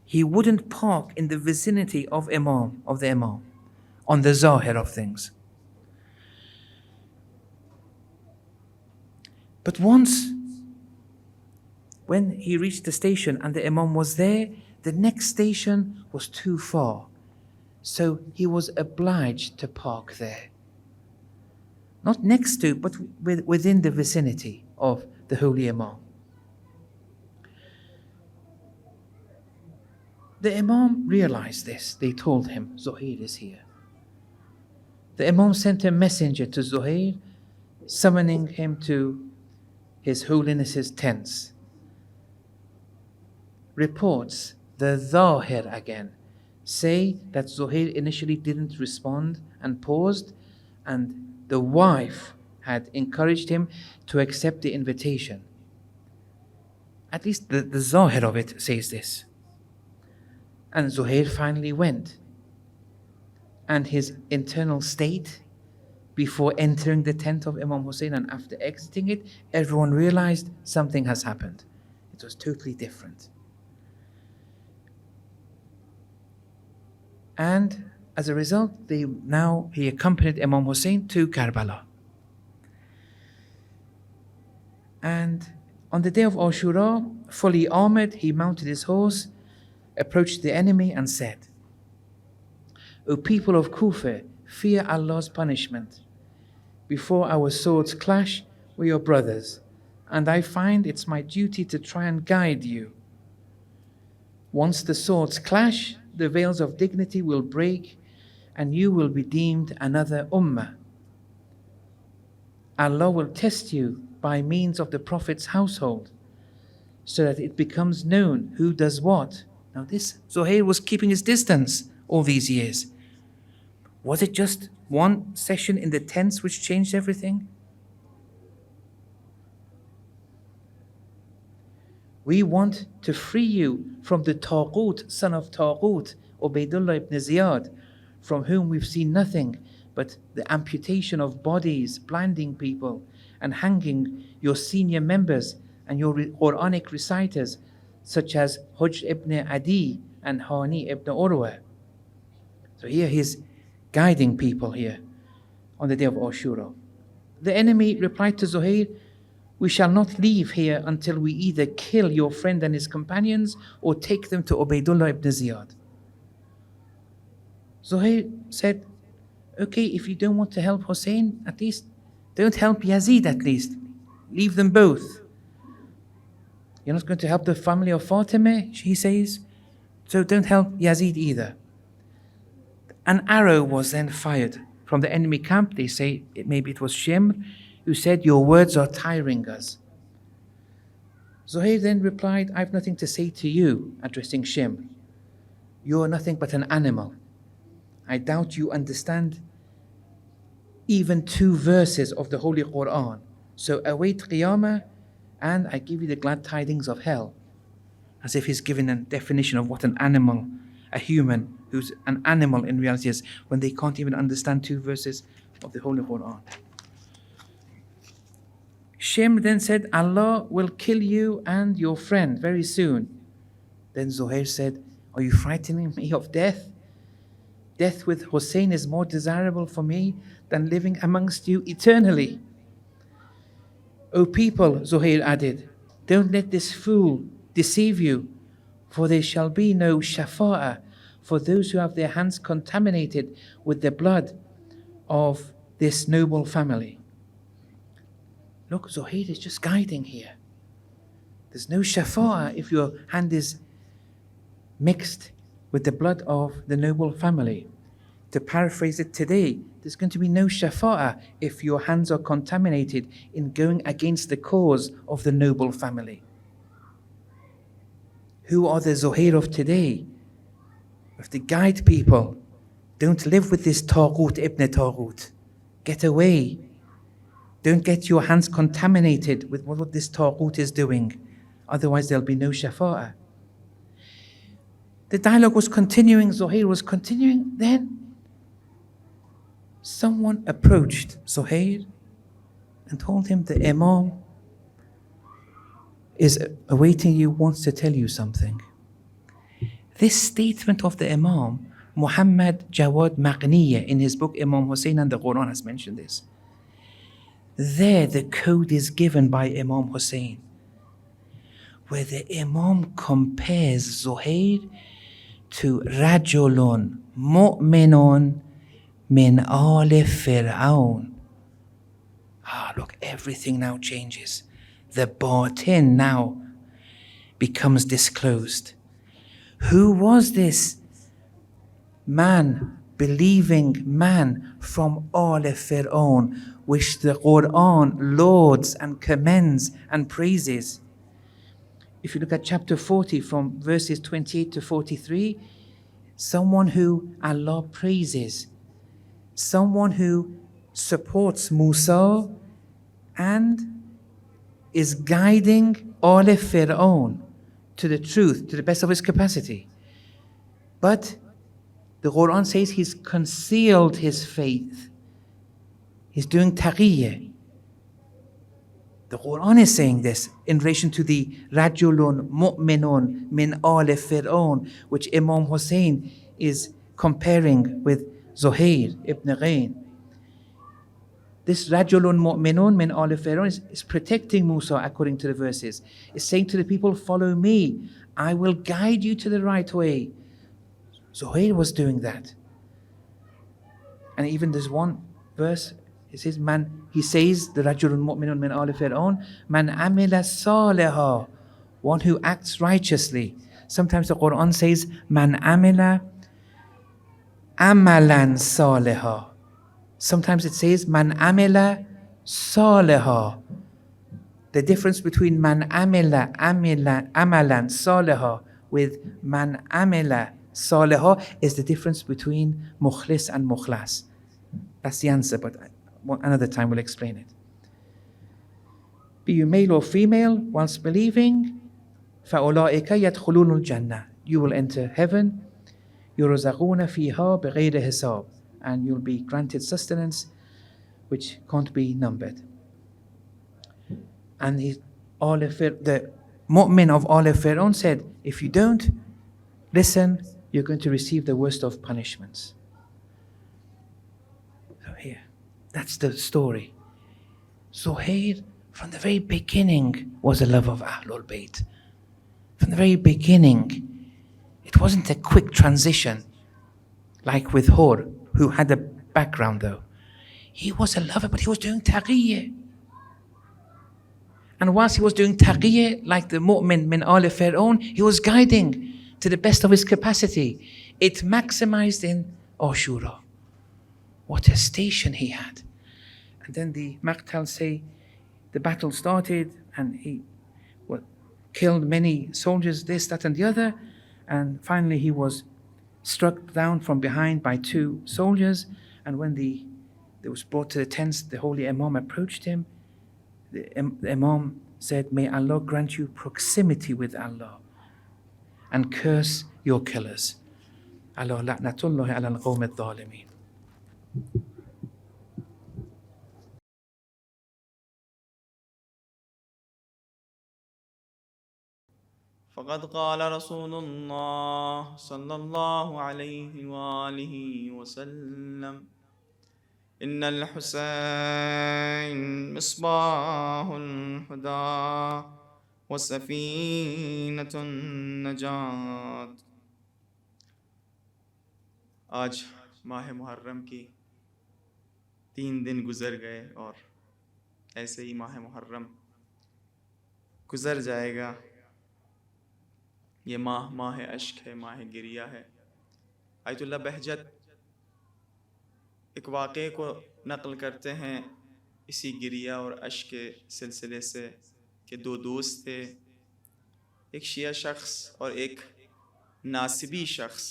He wouldn't park in the vicinity of the Imam, on the Zahir of things. But once, when he reached the station and the Imam was there, the next station was too far. So he was obliged to park there. Not next to, but within the vicinity of the Holy Imam. The Imam realized this. They told him, Zohair is here. The Imam sent a messenger to Zohair, summoning him to His Holiness's tents. Reports the Zahir again say that Zohair initially didn't respond and paused, and the wife had encouraged him to accept the invitation. At least the Zahir of it says this. And Zohair finally went. And his internal state before entering the tent of Imam Hussain, and after exiting it, everyone realized something has happened. It was totally different. And as a result, he accompanied Imam Hussain to Karbala. And on the day of Ashura, fully armored, he mounted his horse, approached the enemy and said, "O people of Kufa, fear Allah's punishment. Before our swords clash, we are brothers, and I find it's my duty to try and guide you. Once the swords clash, the veils of dignity will break, and you will be deemed another ummah. Allah will test you by means of the Prophet's household, so that it becomes known who does what." Now this, Zohair was keeping his distance all these years. Was it just one session in the tents which changed everything? We want to free you from the Taghut, son of Taghut, Ubaydullah ibn Ziyad, from whom we've seen nothing but the amputation of bodies, blinding people, and hanging your senior members and your Quranic reciters, such as Hujr ibn Adi and Hani ibn Urwa. So here he's guiding people here on the day of Ashura. The enemy replied to Zohair, "We shall not leave here until we either kill your friend and his companions or take them to Ubaydullah ibn Ziyad." Zohair said, "Okay, if you don't want to help Hussein, at least don't help Yazid at least. Leave them both. You're not going to help the family of Fatima," he says, "so don't help Yazid either." An arrow was then fired from the enemy camp. They say maybe it was Shimr, who said, "Your words are tiring us." Zohair then replied, "I have nothing to say to you," addressing Shimr. "You are nothing but an animal. I doubt you understand even 2 verses of the Holy Quran. So await Qiyamah, and I give you the glad tidings of hell." As if he's giving a definition of what an animal, a human who's an animal in reality is, when they can't even understand 2 verses of the Holy Quran. Shimr then said, "Allah will kill you and your friend very soon." Then Zohair said, "Are you frightening me of death? Death with Hussein is more desirable for me than living amongst you eternally." "O people," Zohair added, "don't let this fool deceive you, for there shall be no shafa'ah for those who have their hands contaminated with the blood of this noble family." Look, Zohair is just guiding here. There's no shafa'ah if your hand is mixed with the blood of the noble family. To paraphrase it today, there's going to be no shafa'ah if your hands are contaminated in going against the cause of the noble family. Who are the Zohair of today? We have to guide people. Don't live with this Taghut ibn Taghut. Get away. Don't get your hands contaminated with what this Taghut is doing. Otherwise there'll be no shafa'ah. The dialogue was continuing, Zohair was continuing. Then someone approached Zohair and told him the Imam is awaiting you, wants to tell you something. This statement of the Imam, Muhammad Jawad Maghniya, in his book Imam Hussain and the Quran has mentioned this. There the code is given by Imam Hussain, where the Imam compares Zohair to Rajulun Mu'minun min al Fir'aun. Look, everything now changes. The batin now becomes disclosed. Who was this man, believing man from al Fir'aun, which the Quran lauds and commends and praises? If you look at chapter 40 from verses 28 to 43, someone who Allah praises, someone who supports Musa and is guiding al Fir'aun to the truth, to the best of his capacity. But the Quran says he's concealed his faith. He's doing taqiyya. The Quran is saying this in relation to the Rajulun Mu'minun min al Fir'aun, which Imam Hussain is comparing with Zohair ibn Qayn. This Rajulun Mu'minun min al Fir'aun is protecting Musa according to the verses. It's saying to the people, follow me. I will guide you to the right way. Zohair was doing that. And even there's one verse, it says, he says, the Rajulun Mu'minun min al Fir'aun, man amila saliha, one who acts righteously. Sometimes the Quran says, man amila amalan saliha. Sometimes it says, man amila saliha. The difference between man amila amalan saliha with man amila saliha is the difference between mukhlis and mukhlas. That's the answer, but another time we'll explain it. Be you male or female, whilst believing, فَأُولَٰئِكَ يَدْخُلُونَ الْجَنَّةِ, you will enter heaven, يُرْزَقُونَ فِيهَا بِغَيْرِ حِسَابٍ, and you'll be granted sustenance which can't be numbered. And the mu'min of Al Fir'aun said, if you don't listen, you're going to receive the worst of punishments. So here, that's the story. Zohair, from the very beginning, was a love of Ahlul Bayt. From the very beginning, it wasn't a quick transition, like with Hur, who had a background though. He was a lover, but he was doing taqiyya. And whilst he was doing taqiyya, like the mu'min min al Fir'aun, he was guiding to the best of his capacity. It maximized in Ashura. What a station he had. And then the Maqtal say, the battle started and he killed many soldiers, this, that and the other. And finally he was struck down from behind by 2 soldiers. And when they was brought to the tents, the holy Imam approached him. The Imam said, may Allah grant you proximity with Allah and curse your killers. Allah la'natullahi ala al-qawm al-zalimin. فقد قال رسول الله صلى الله عليه وآله وسلم إن الحسين مصباح الهدى وسفينة النجاة. آج ماہ محرم کی 3 دن گزر گئے اور ایسے ہی ماہ محرم گزر جائے گا. یہ ماہ اشک ہے، ماہ گریہ ہے. آیت اللہ بہجت ایک واقعے کو نقل کرتے ہیں اسی گریہ اور اشک کے سلسلے سے کہ 2 دوست تھے، ایک شیعہ شخص اور ایک ناصبی شخص.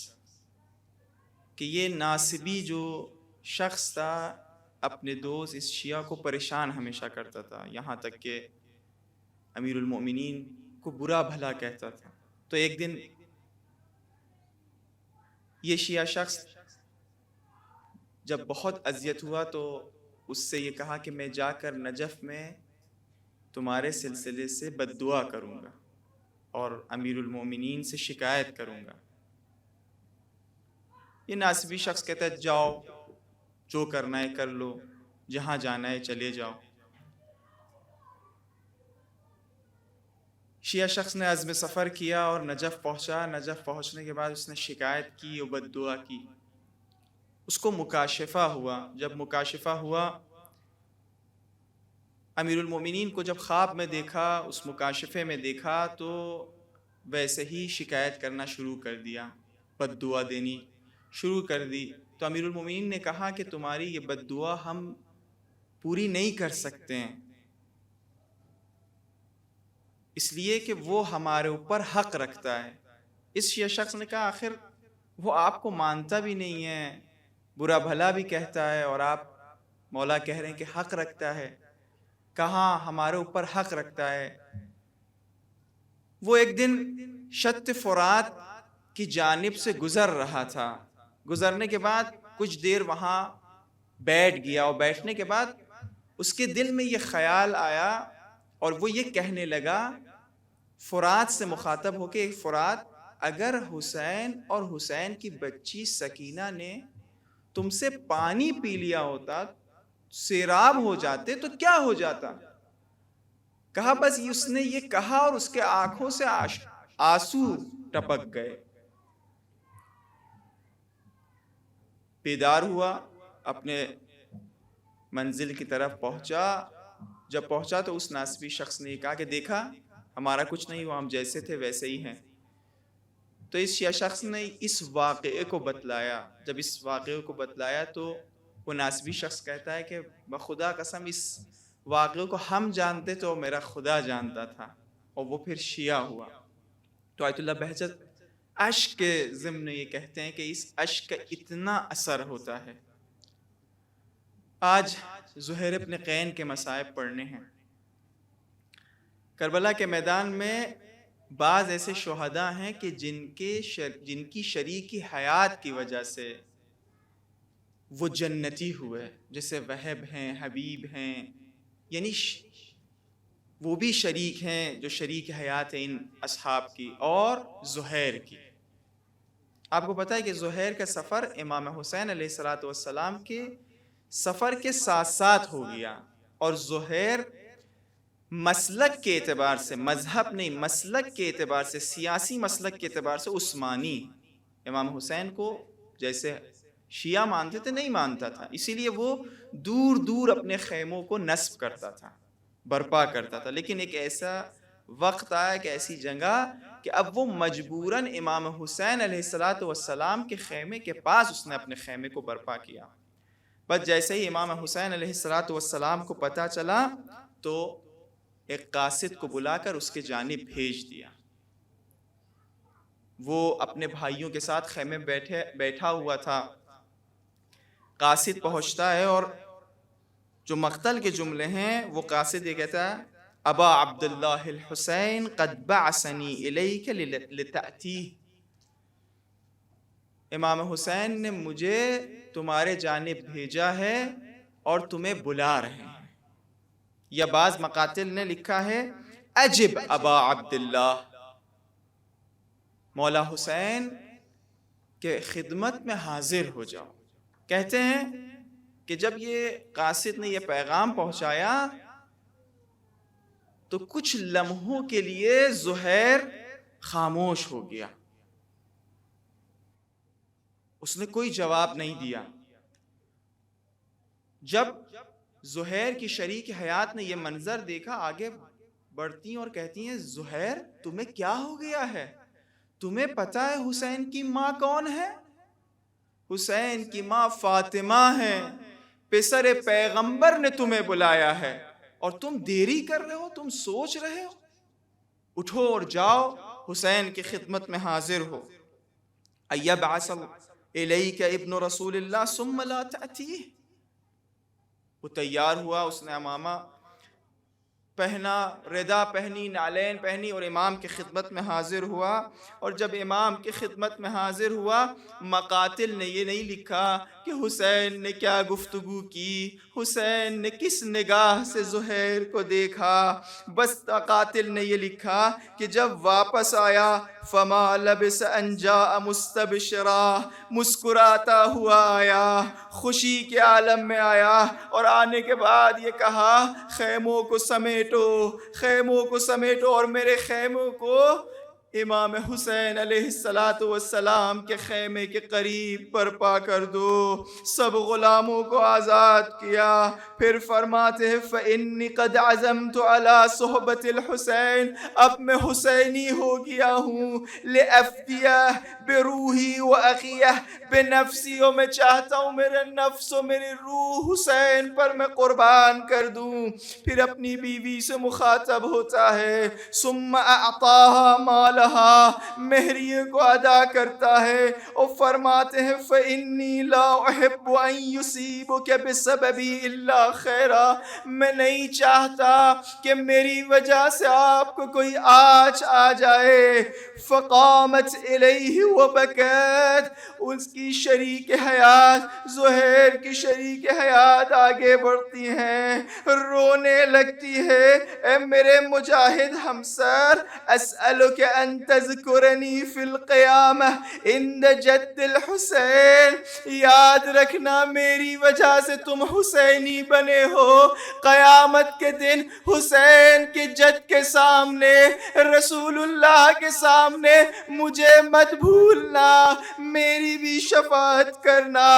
کہ یہ ناصبی جو شخص تھا اپنے دوست اس شیعہ کو پریشان ہمیشہ کرتا تھا، یہاں تک کہ امیر المؤمنین کو برا بھلا کہتا تھا. تو ایک دن یہ شیعہ شخص جب بہت اذیت ہوا تو اس سے یہ کہا کہ میں جا کر نجف میں تمہارے سلسلے سے بد دعا کروں گا اور امیر المؤمنین سے شکایت کروں گا. یہ ناصبی شخص کہتا ہے جاؤ، جو کرنا ہے کر لو، جہاں جانا ہے چلے جاؤ. شیعہ شخص نے عزم سفر کیا اور نجف پہنچا. نجف پہنچنے کے بعد اس نے شکایت کی اور بد دعا کی. اس کو مکاشفہ ہوا. جب مکاشفہ ہوا، امیر المومنین کو جب خواب میں دیکھا، اس مکاشفے میں دیکھا، تو ویسے ہی شکایت کرنا شروع کر دیا، بد دعا دینی شروع کر دی. تو امیر المومنین نے کہا کہ تمہاری یہ بد دعا ہم پوری نہیں کر سکتے ہیں، اس لیے کہ وہ ہمارے اوپر حق رکھتا ہے. اس شیعہ شخص نے کہا آخر وہ آپ کو مانتا بھی نہیں ہے، برا بھلا بھی کہتا ہے، اور آپ مولا کہہ رہے ہیں کہ حق رکھتا ہے. کہاں ہمارے اوپر حق رکھتا ہے؟ وہ ایک دن شط فرات کی جانب سے گزر رہا تھا. گزرنے کے بعد کچھ دیر وہاں بیٹھ گیا، اور بیٹھنے کے بعد اس کے دل میں یہ خیال آیا اور وہ یہ کہنے لگا فرات سے مخاطب ہو کے، فرات اگر حسین اور حسین کی بچی سکینہ نے تم سے پانی پی لیا ہوتا، سیراب ہو جاتے تو کیا ہو جاتا؟ کہا بس اس نے یہ کہا اور اس کے آنکھوں سے آنسو ٹپک گئے. بیدار ہوا، اپنے منزل کی طرف پہنچا. جب پہنچا تو اس ناسبی شخص نے کہا کہ دیکھا ہمارا کچھ نہیں ہوا، ہم جیسے تھے ویسے ہی ہیں. تو اس شیعہ شخص نے اس واقعے کو بتلایا. جب اس واقعے کو بتلایا تو وہ ناسبی شخص کہتا ہے کہ بخدا قسم اس واقعے کو ہم جانتے تو میرا خدا جانتا تھا. اور وہ پھر شیعہ ہوا. تو آیت اللہ بہجت اشک کے ضمن یہ کہتے ہیں کہ اس اشک کا اتنا اثر ہوتا ہے. آج زہیر ابن قین کے مصائب پڑھنے ہیں. کربلا کے میدان میں بعض ایسے شہداء ہیں کہ جن کی شریکی حیات کی وجہ سے وہ جنتی ہوئے، جیسے وہب ہیں، حبیب ہیں، یعنی وہ بھی شریک ہیں جو شریک حیات ہیں ان اصحاب کی، اور زہیر کی. آپ کو پتہ ہے کہ زہیر کا سفر امام حسین علیہ السلام کے سفر کے ساتھ ساتھ ہو گیا. اور زہیر مسلک کے اعتبار سے، مذہب نہیں، مسلک کے اعتبار سے، سیاسی مسلک کے اعتبار سے عثمانی، امام حسین کو جیسے شیعہ مانتے تھے نہیں مانتا تھا. اسی لیے وہ دور دور اپنے خیموں کو نصب کرتا تھا، برپا کرتا تھا. لیکن ایک ایسا وقت آیا کہ ایسی جگہ کہ اب وہ مجبوراً امام حسین علیہ السلام کے خیمے کے پاس اس نے اپنے خیمے کو برپا کیا. بس جیسے ہی امام حسین علیہ السلام کو پتہ چلا تو ایک قاصد کو بلا کر اس کے جانب بھیج دیا. وہ اپنے بھائیوں کے ساتھ خیمے بیٹھا ہوا تھا. قاصد پہنچتا ہے اور جو مقتل کے جملے ہیں وہ قاصد یہ کہتا ہے ابا عبداللہ الحسین قد بعثنی الیک لتأتیہ. امام حسین نے مجھے تمہارے جانب بھیجا ہے اور تمہیں بلا رہے ہیں. یا بعض مقاتل نے لکھا ہے اجب ابا عبداللہ، مولا حسین کے خدمت میں حاضر ہو جاؤ. کہتے ہیں کہ جب یہ قاصد نے یہ پیغام پہنچایا تو کچھ لمحوں کے لیے زہیر خاموش ہو گیا. اس نے کوئی جواب نہیں دیا. جب زہیر کی شریک حیات نے یہ منظر دیکھا، آگے بڑھتی ہیں اور کہتی ہیں زہیر تمہیں کیا ہو گیا ہے؟ تمہیں پتہ ہے حسین کی ماں کون ہے؟ حسین کی ماں فاطمہ ہے. پسر پیغمبر نے تمہیں بلایا ہے اور تم دیری کر رہے ہو، تم سوچ رہے ہو. اٹھو اور جاؤ حسین کی خدمت میں حاضر ہو. ایبعث الیک ابن رسول اللہ ثم لا تأتیہ. وہ تیار ہوا، اس نے عمامہ پہنا، ردا پہنی، نالین پہنی اور امام کی خدمت میں حاضر ہوا. اور جب امام کی خدمت میں حاضر ہوا، مقاتل نے یہ نہیں لکھا کہ حسین نے کیا گفتگو کی، حسین نے کس نگاہ سے زہیر کو دیکھا. بس مقاتل نے یہ لکھا کہ جب واپس آیا فما لبس ان جاء مستبشرا، مسکراتا ہوا آیا، خوشی کے عالم میں آیا. اور آنے کے بعد یہ کہا خیموں کو سمیٹو، خیموں کو سمیٹو اور میرے خیموں کو امام حسین علیہ السلام کے خیمے کے قریب برپا کر دو. سب غلاموں کو آزاد کیا. پھر فرماتے ہیں فإنی قد عزمت علی صحبت الحسین، اب میں حسینی ہو گیا ہوں. لأفدیہ بروحی و اخیہ بنفسی، اور میں چاہتا ہوں میرے نفس و میری روح حسین پر میں قربان کر دوں. پھر اپنی بیوی سے مخاطب ہوتا ہے ثم اعطاها مالها، مہریے کو ادا کرتا ہے اور فرماتے ہیں فإنی لا احب ان یصیبک بسببی الا خیرا، میں نہیں چاہتا کہ میری وجہ سے آپ کو کوئی آج آ جائے. فقامت الیہ وبکت، اس کی کی شریک حیات زہیر کی شریک حیات آگے بڑھتی ہیں، رونے لگتی ہے، اے میرے مجاہد ہمسر، اسألک ان تذکرنی فی القیامہ عند جد الحسین، یاد رکھنا میری وجہ سے تم حسینی بنے ہو، قیامت کے دن حسین کے جد کے سامنے، رسول اللہ کے سامنے مجھے مت بھولنا، میری بھی شفاعت کرنا۔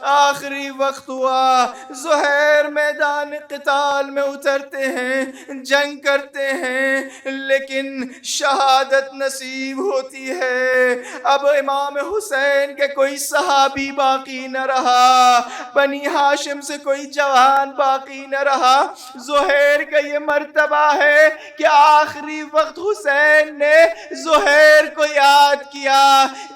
آخری وقت ہوا، زہیر میدان قتال میں اترتے ہیں، جنگ کرتے ہیں، لیکن شہادت نصیب ہوتی ہے۔ اب امام حسین کے کوئی صحابی باقی نہ رہا، بنی ہاشم سے کوئی جوان باقی نہ رہا۔ زہیر کا یہ مرتبہ ہے کہ آخری وقت حسین نے زہیر کو یاد کیا۔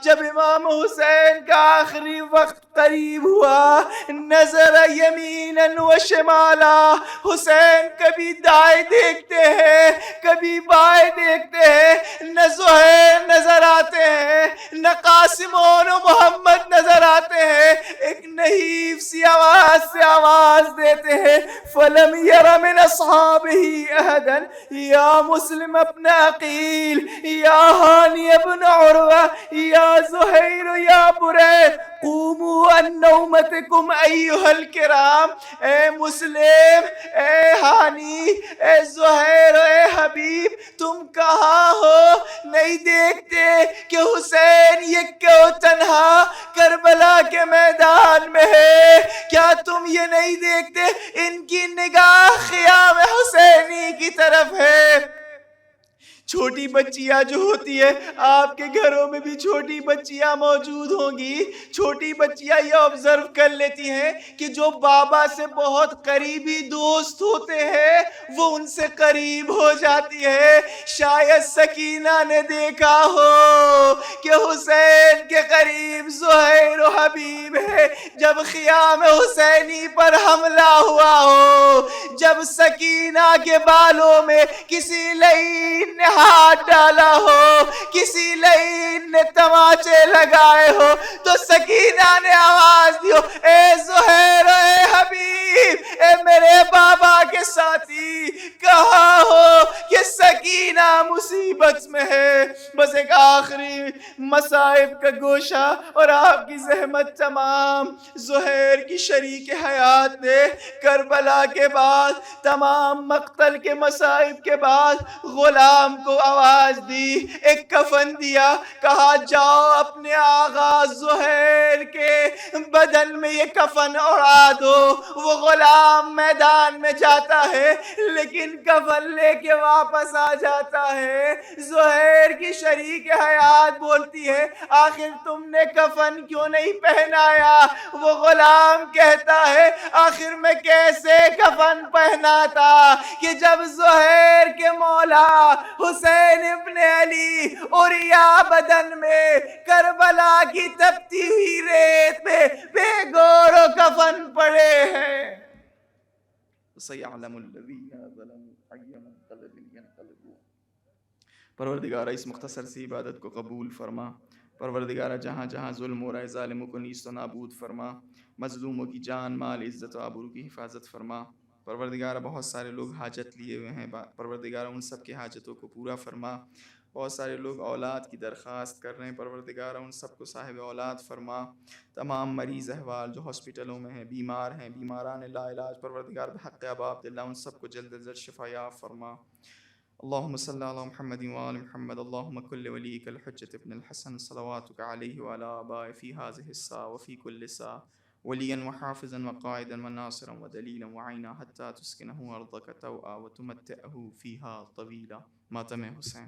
جب امام حسین کا آخری وقت قریب ہوا، نظر یمیناً و شمالا، حسین کبھی دائیں دیکھتے ہیں کبھی بائیں دیکھتے ہیں، نہ زہیر نظر آتے ہیں نہ قاسمون و محمد نظر آتے ہیں، ایک نحیف سی آواز سے آواز دیتے ہیں، فلم یر من اصحابہ احدا یا مسلم ابن عقیل یا ہانی ابن عروہ یا زہیر یا برید قوموا عن نومتکم ایھا الکرام، اے مسلم، اے ہانی، اے زہیر، اے حبیب، تم کہاں ہو؟ نہیں دیکھتے کہ حسین یہ کیوں تنہا کربلا کے میدان میں ہے؟ کیا تم یہ نہیں دیکھتے ان کی نگاہ خیام حسینی کی طرف ہے؟ چھوٹی بچیاں جو ہوتی ہے، آپ کے گھروں میں بھی چھوٹی بچیاں موجود ہوں گی، چھوٹی بچیاں یہ آبزرو کر لیتی ہیں کہ جو بابا سے بہت قریبی دوست ہوتے ہیں وہ ان سے قریب ہو جاتی ہے۔ شاید سکینہ نے دیکھا ہو کہ حسین کے قریب زہیر و حبیب ہے، جب خیام حسینی پر حملہ ہوا ہو، جب سکینہ کے بالوں میں کسی لعین نے ہاتھ ڈالا ہو، کسی لعین نے تماچے لگائے ہو، تو سکینہ نے آواز دی ہو، اے زہیر، اے حبیب، اے میرے بابا کے ساتھی، کہاں ہو کہ سکینہ مصیبت میں ہے۔ بس ایک آخری مصائب کا گوشہ اور آپ کی زحمت تمام۔ زہیر کی شریک حیات نے کربلا کے بعد، تمام مقتل کے مصائب کے بعد غلام کو آواز دی، ایک کفن دیا، کہا جاؤ اپنے آغا زہیر کے بدن میں یہ کفن اڑا دو۔ وہ غلام میدان میں جاتا ہے لیکن کفن لے کے واپس آ جاتا ہے۔ زہیر کی شریک حیات بولتی ہے آخر تم نے کفن کیوں نہیں پہنایا؟ وہ غلام کہتا ہے آخر میں کیسے کفن پہناتا کہ جب زہیر کے مولا حسین ابن علی اوریا بدن میں کربلا کی تپتی ہوئی ریت میں بے گور و کفن پڑے ہیں۔ سَيَعْلَمُ الَّذِينَ ظَلَمُوا أَيَّ مُنقَلَبٍ يَنقَلِبُونَ۔ پروردگارہ اس مختصر سی عبادت کو قبول فرما۔ پروردگارہ جہاں جہاں ظلم ہو رہا ہے ظالموں کو نیست و نابود فرما، مظلوموں کی جان مال عزت و آبرو کی حفاظت فرما۔ پروردگارہ بہت سارے لوگ حاجت لیے ہوئے ہیں، پروردگارہ ان سب کے حاجتوں کو پورا فرما۔ بہت سارے لوگ اولاد کی درخواست کر رہے ہیں، پروردگارہ ان سب کو صاحب اولاد فرما۔ تمام مریض احوال جو ہاسپٹلوں میں ہیں، بیمار ہیں، بیماران لا علاج، پروردگار بحق ابا عبداللہ ان سب کو جلد از جلد شفا یاب فرما۔ اللہم صلی علی محمد وآل محمد، اللہم کل ولیک الحجۃ ابن الحسن صلواتک علیہ وعلی آبائہ فی ہذہ الساعة وفی کل ساعة ولیا وحافظا وقائدا وناصرا ودلیلا وعینا حتی تسکنہ ارضک طوعا وتمتعہ فیہا طویلا۔ ماتم حسین۔